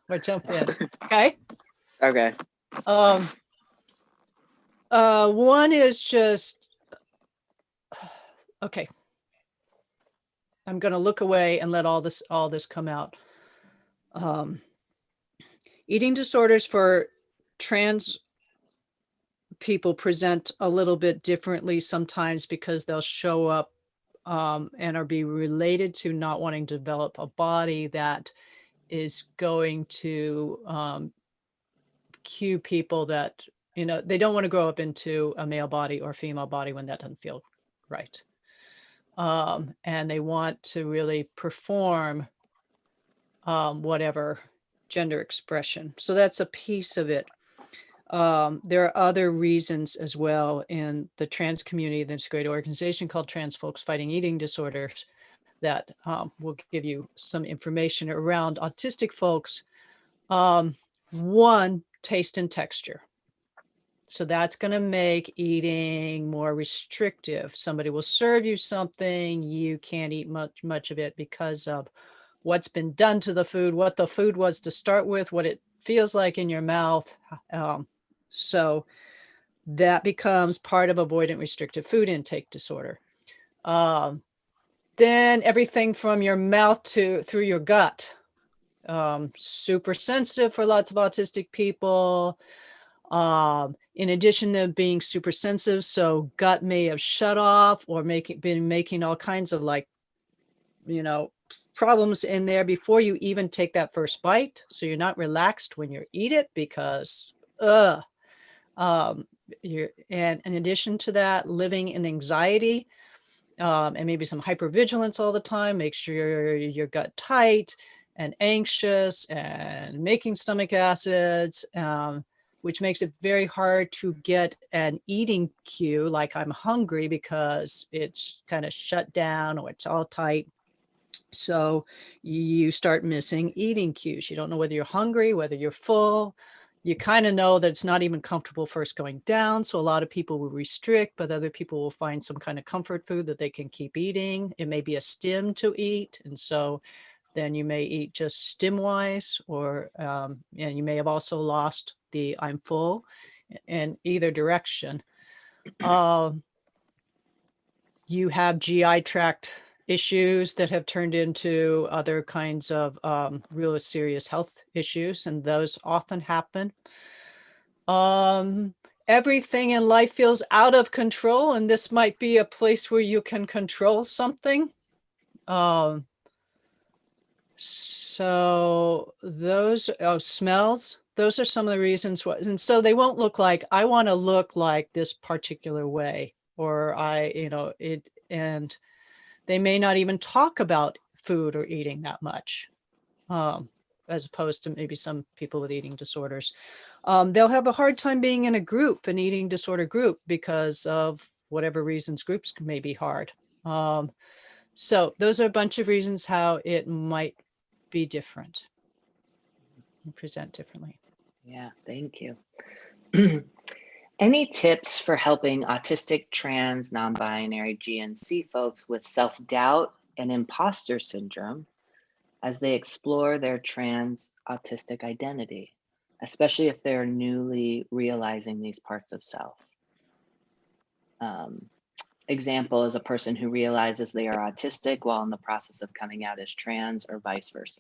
or jump in. Okay. Okay. One is just okay. I'm going to look away and let all this come out. Eating disorders for trans people present a little bit differently sometimes because they'll show up and are be related to not wanting to develop a body that is going to cue people that, they don't want to grow up into a male body or female body when that doesn't feel right. And they want to really perform whatever gender expression. So that's a piece of it. There are other reasons as well in the trans community. There's a great organization called Trans Folks Fighting Eating Disorders that will give you some information around autistic folks. One, taste and texture. So that's going to make eating more restrictive. Somebody will serve you something, you can't eat much of it because of what's been done to the food, what the food was to start with, what it feels like in your mouth. So that becomes part of avoidant restrictive food intake disorder. Then everything from your mouth through your gut. Super sensitive for lots of autistic people. In addition to being super sensitive, so gut may have shut off or been making all kinds of problems in there before you even take that first bite. So you're not relaxed when you eat it because, and in addition to that, living in anxiety, and maybe some hypervigilance all the time, make sure your gut tight and anxious and making stomach acids, which makes it very hard to get an eating cue like I'm hungry because it's kind of shut down or it's all tight. So you start missing eating cues. You don't know whether you're hungry, whether you're full. You kind of know that it's not even comfortable first going down. So a lot of people will restrict, but other people will find some kind of comfort food that they can keep eating. It may be a stim to eat. And so then you may eat just stim wise, or and you may have also lost the I'm full in either direction. You have GI tract issues that have turned into other kinds of real serious health issues, and those often happen. Everything in life feels out of control, and this might be a place where you can control something. So those smells, those are some of the reasons why, and so they won't look like, I want to look like this particular way, or and they may not even talk about food or eating that much, as opposed to maybe some people with eating disorders. They'll have a hard time being in a group, an eating disorder group, because of whatever reasons groups may be hard. So those are a bunch of reasons how it might be different and present differently. Yeah, thank you. Any tips for helping autistic, trans, non-binary, GNC folks with self-doubt and imposter syndrome as they explore their trans autistic identity, especially if they're newly realizing these parts of self? Example is a person who realizes they are autistic while in the process of coming out as trans, or vice versa.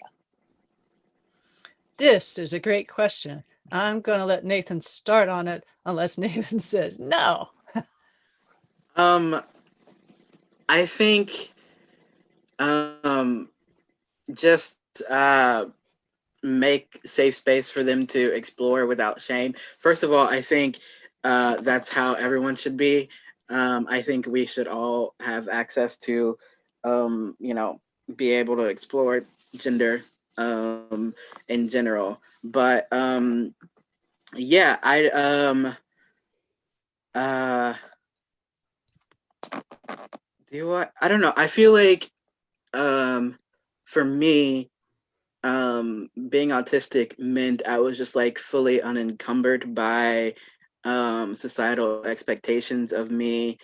This is a great question. I'm going to let Nathan start on it unless Nathan says no. I think just make safe space for them to explore without shame. First of all, I think that's how everyone should be. I think we should all have access to, be able to explore gender in general. But yeah, I don't know. I feel like for me, being autistic meant I was just like fully unencumbered by societal expectations of me,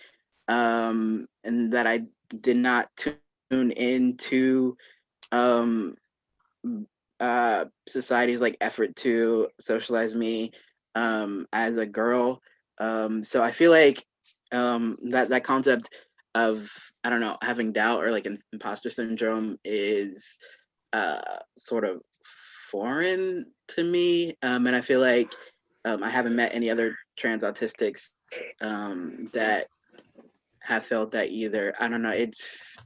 and that I did not tune into society's like effort to socialize me as a girl. So I feel like that concept of, I don't know, having doubt or like imposter syndrome is sort of foreign to me, and I feel like I haven't met any other trans autistics that have felt that either. I don't know. It's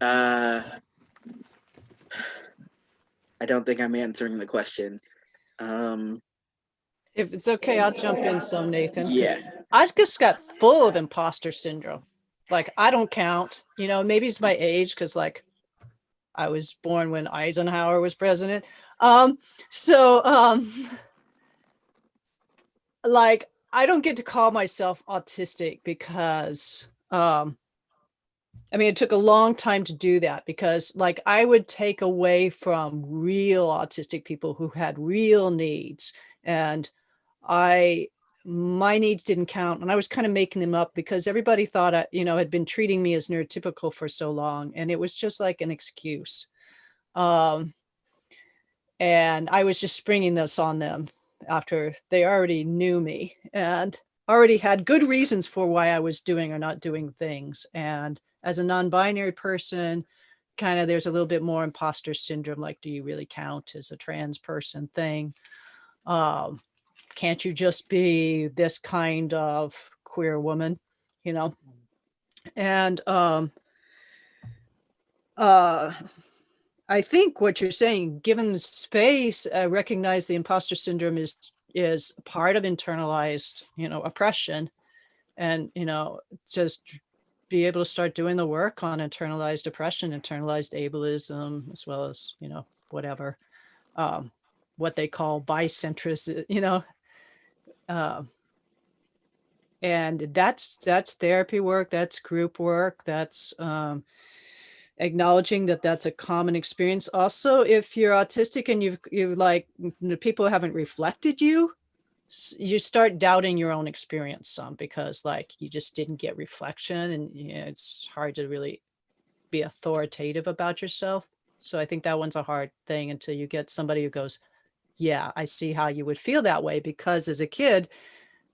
I don't think I'm answering the question. If it's okay, I'll jump in some, Nathan. Yeah. I just got full of imposter syndrome. Like, I don't count, maybe it's my age, because like I was born when Eisenhower was president. Like, I don't get to call myself autistic because, it took a long time to do that, because like I would take away from real autistic people who had real needs, and my needs didn't count, and I was kind of making them up because everybody thought I, had been treating me as neurotypical for so long, and it was just like an excuse. And I was just springing this on them after they already knew me and already had good reasons for why I was doing or not doing things. And as a non-binary person, kind of there's a little bit more imposter syndrome, like, do you really count as a trans person thing? Can't you just be this kind of queer woman, you know? And I think what you're saying, given the space, recognize the imposter syndrome is part of internalized, oppression, and just be able to start doing the work on internalized oppression, internalized ableism, as well as whatever what they call bicentrist, and that's therapy work, that's group work, that's acknowledging that that's a common experience. Also, if you're autistic and you've like people haven't reflected you, you start doubting your own experience some, because like you just didn't get reflection, and it's hard to really be authoritative about yourself. So I think that one's a hard thing until you get somebody who goes, yeah, I see how you would feel that way, because as a kid,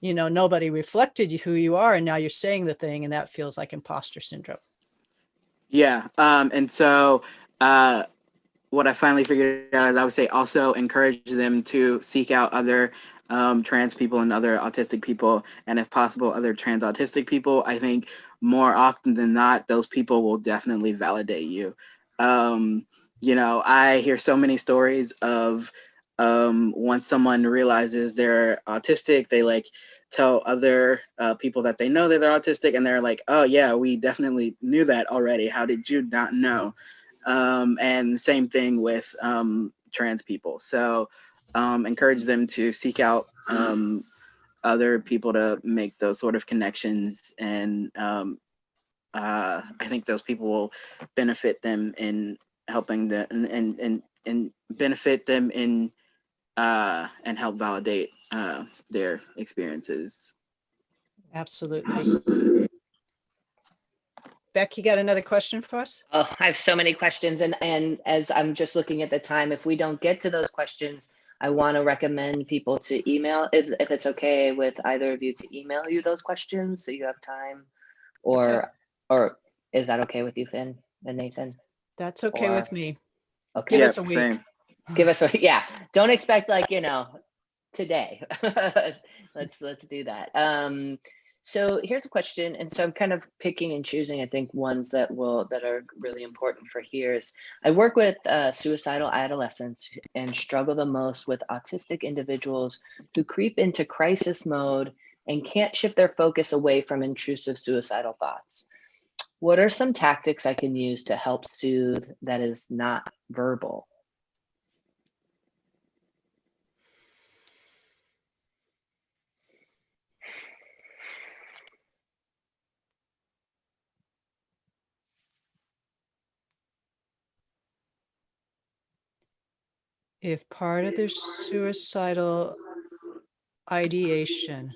nobody reflected who you are, and now you're saying the thing, and that feels like imposter syndrome. Yeah. And so what I finally figured out is I would say also encourage them to seek out other trans people and other autistic people, and if possible, other trans autistic people. I think more often than not, those people will definitely validate you. I hear so many stories of once someone realizes they're autistic, they like tell other people that they know that they're autistic, and they're like, oh yeah, we definitely knew that already. How did you not know? And same thing with trans people. So encourage them to seek out other people to make those sort of connections, and I think those people will benefit them in helping them and benefit them in and help validate their experiences. Absolutely. Beck, you got another question for us? Oh, I have so many questions, and as I'm just looking at the time, if we don't get to those questions, I want to recommend people to email, if it's okay with either of you, to email you those questions so you have time, or is that okay with you, Finn and Nathan? That's okay with me. Okay. Give us a week. Same. Give us don't expect like today. let's do that. So here's a question, and so I'm kind of picking and choosing, I think, ones that are really important for here. Is I work with suicidal adolescents and struggle the most with autistic individuals who creep into crisis mode and can't shift their focus away from intrusive suicidal thoughts. What are some tactics I can use to help soothe that is not verbal? If part of their suicidal ideation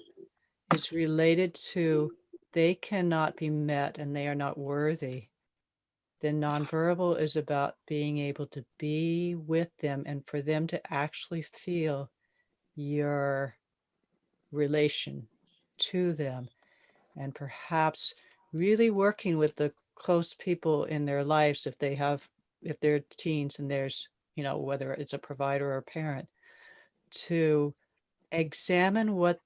is related to they cannot be met and they are not worthy, then nonverbal is about being able to be with them and for them to actually feel your relation to them, and perhaps really working with the close people in their lives, if they're teens and there's whether it's a provider or a parent, to examine what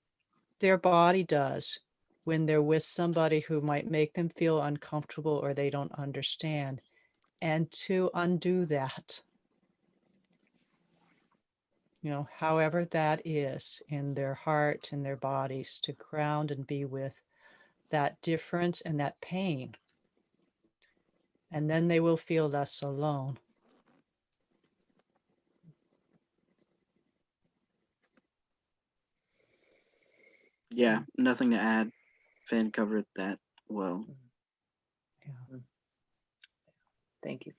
their body does when they're with somebody who might make them feel uncomfortable or they don't understand, and to undo that, however that is, in their heart and their bodies, to ground and be with that difference and that pain. And then they will feel less alone. Yeah, nothing to add. Finn covered that well. Yeah. Thank you,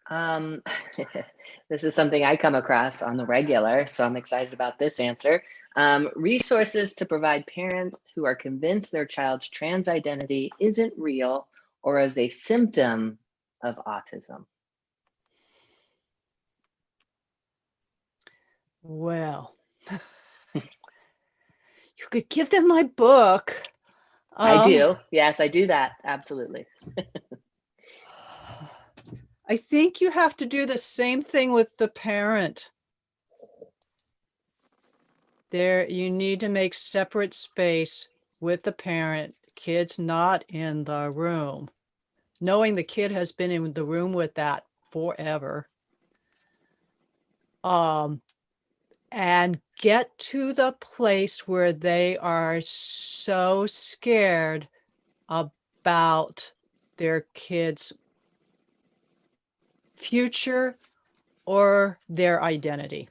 Finn. This is something I come across on the regular, so I'm excited about this answer. Resources to provide parents who are convinced their child's trans identity isn't real or is a symptom of autism. Well, you could give them my book. I do. Yes, I do that. Absolutely. I think you have to do the same thing with the parent. There, you need to make separate space with the parent, kid's not in the room. Knowing the kid has been in the room with that forever. And get to the place where they are so scared about their kid's future or their identity.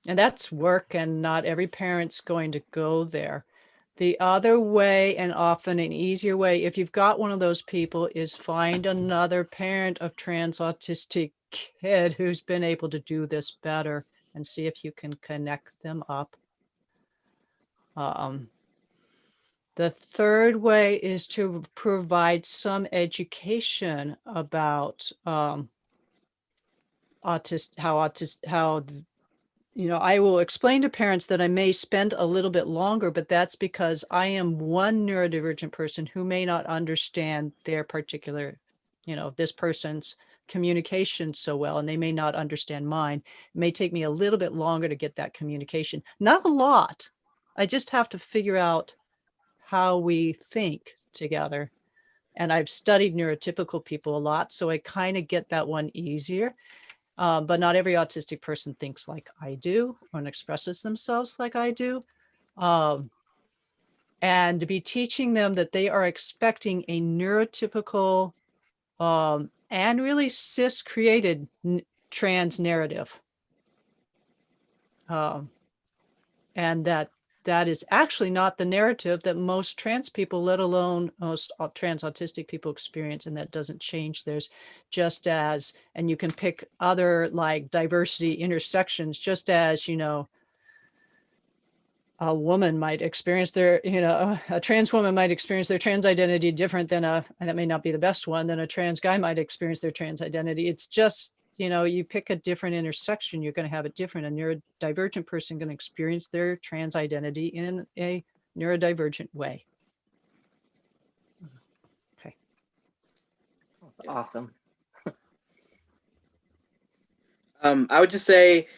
And that's work, and not every parent's going to go there. The other way, and often an easier way, if you've got one of those people, is find another parent of trans autistic kid who's been able to do this better and see if you can connect them up. The third way is to provide some education about how I will explain to parents that I may spend a little bit longer, but that's because I am one neurodivergent person who may not understand their particular, this person's communication so well, and they may not understand mine. It may take me a little bit longer to get that communication. Not a lot. I just have to figure out how we think together. And I've studied neurotypical people a lot, so I kind of get that one easier. But not every autistic person thinks like I do or expresses themselves like I do. And to be teaching them that they are expecting a neurotypical and really cis-created trans narrative. And that is actually not the narrative that most trans people, let alone most trans autistic people, experience, and that doesn't change. There's just as, and you can pick other like diversity intersections, just as, a woman might experience their, a trans woman might experience their trans identity different than and that may not be the best one, than a trans guy might experience their trans identity. It's just, you pick a different intersection, you're going to have it different. A neurodivergent person going to experience their trans identity in a neurodivergent way. Okay. That's awesome. I would just say,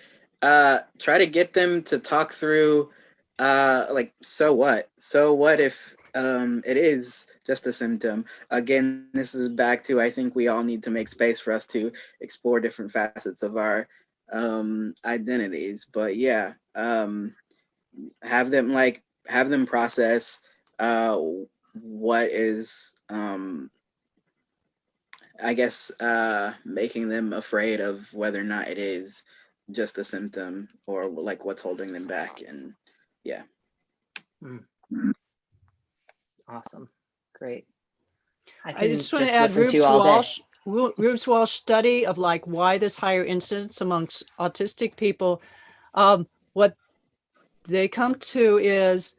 try to get them to talk through, like, so what if it is just a symptom. Again, this is back to, I think we all need to make space for us to explore different facets of our identities. But yeah, have them process what is I guess making them afraid of whether or not it is just a symptom, or like what's holding them back. And yeah. Awesome. Great. I just want to add Rube's Walsh study of like why this higher incidence amongst autistic people. What they come to is,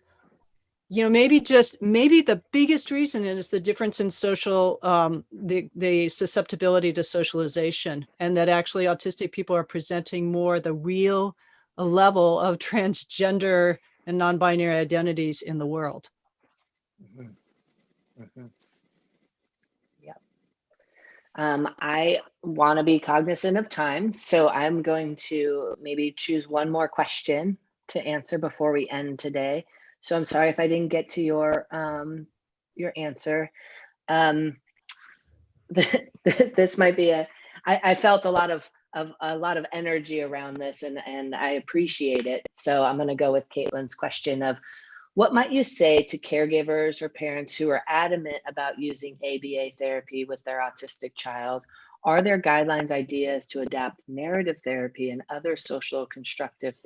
maybe the biggest reason is the difference in social, the susceptibility to socialization, and that actually autistic people are presenting more the real level of transgender and non-binary identities in the world. Yeah. I want to be cognizant of time, so I'm going to maybe choose one more question to answer before we end today. So I'm sorry if I didn't get to your answer. This might be I felt a lot of energy around this, and I appreciate it. So I'm going to go with Caitlin's question of, what might you say to caregivers or parents who are adamant about using ABA therapy with their autistic child? Are there guidelines, ideas to adapt narrative therapy and other social constructivist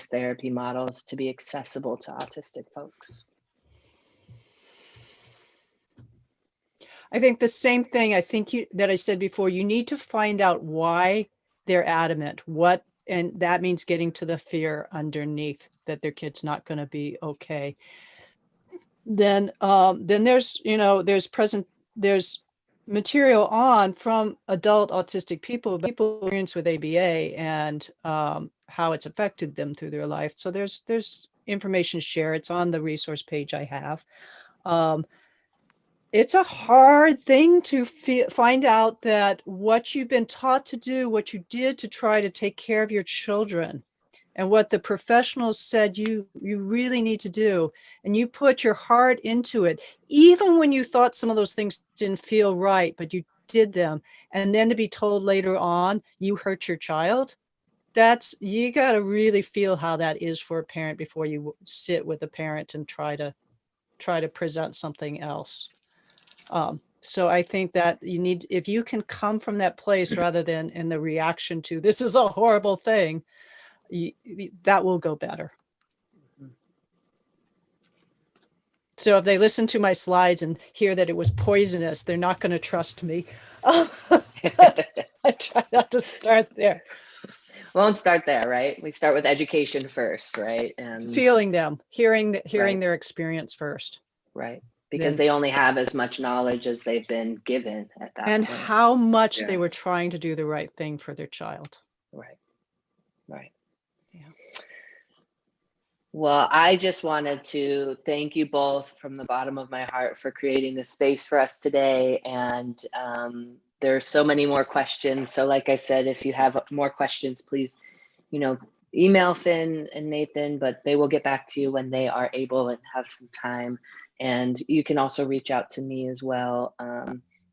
therapy models to be accessible to autistic folks? I think the same thing. I think that I said before, you need to find out why they're adamant, and that means getting to the fear underneath that their kid's not going to be okay. Then there's material on from adult autistic people experience with ABA and how it's affected them through their life. So there's information shared. It's on the resource page I have. It's a hard thing to find out that what you've been taught to do, what you did to try to take care of your children, and what the professionals said you really need to do, and you put your heart into it, even when you thought some of those things didn't feel right, but you did them, and then to be told later on you hurt your child, you got to really feel how that is for a parent before you sit with a parent and try to present something else. So I think that if you can come from that place rather than in the reaction to this is a horrible thing, that will go better. So if they listen to my slides and hear that it was poisonous, they're not going to trust me. I try not to start there. Won't start there, right? We start with education first, right? And feeling them, hearing their experience first. Right. Because they only have as much knowledge as they've been given at that and point. How much they were trying to do the right thing for their child. Right. Yeah. Well, I just wanted to thank you both from the bottom of my heart for creating this space for us today. And there are so many more questions. So like I said, if you have more questions, please, email Finn and Nathan, but they will get back to you when they are able and have some time. And you can also reach out to me as well.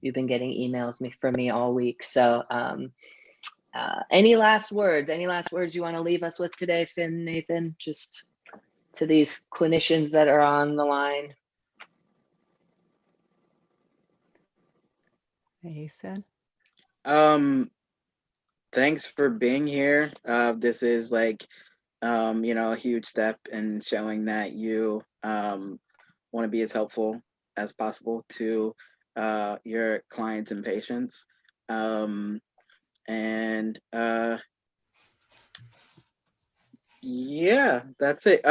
You've been getting emails from me all week. So any last words you want to leave us with today, Finn, Nathan, just to these clinicians that are on the line? Nathan? Thanks for being here. This is a huge step in showing that you want to be as helpful as possible to your clients and patients. Yeah, that's it.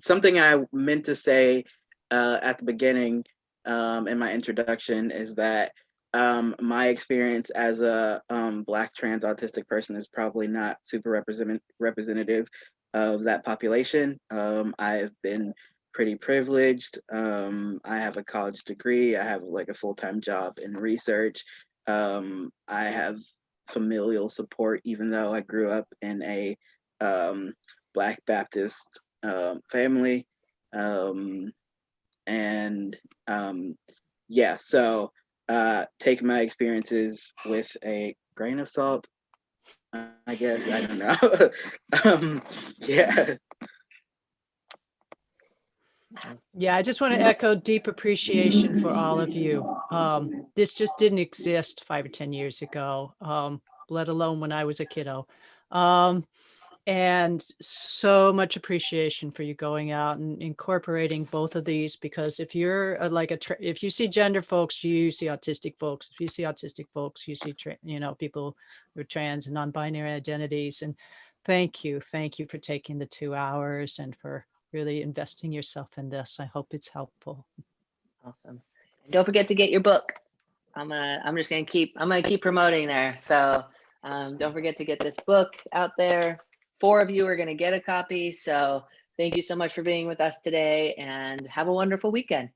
Something I meant to say at the beginning in my introduction is that my experience as a Black trans autistic person is probably not super representative of that population. I've been pretty privileged. I have a college degree. I have a full-time job in research. I have familial support, even though I grew up in a Black Baptist family. So take my experiences with a grain of salt, I guess. I don't know. Yeah, I just want to echo deep appreciation for all of you. This just didn't exist 5 or 10 years ago, let alone when I was a kiddo. And so much appreciation for you going out and incorporating both of these, because if you're if you see gender folks, you see autistic folks. If you see autistic folks, you see people who are trans and non-binary identities. And thank you for taking the 2 hours and for really investing yourself in this. I hope it's helpful. Awesome. And don't forget to get your book. I'm gonna keep promoting there. So don't forget to get this book out there. 4 of you are going to get a copy. So thank you so much for being with us today, and have a wonderful weekend.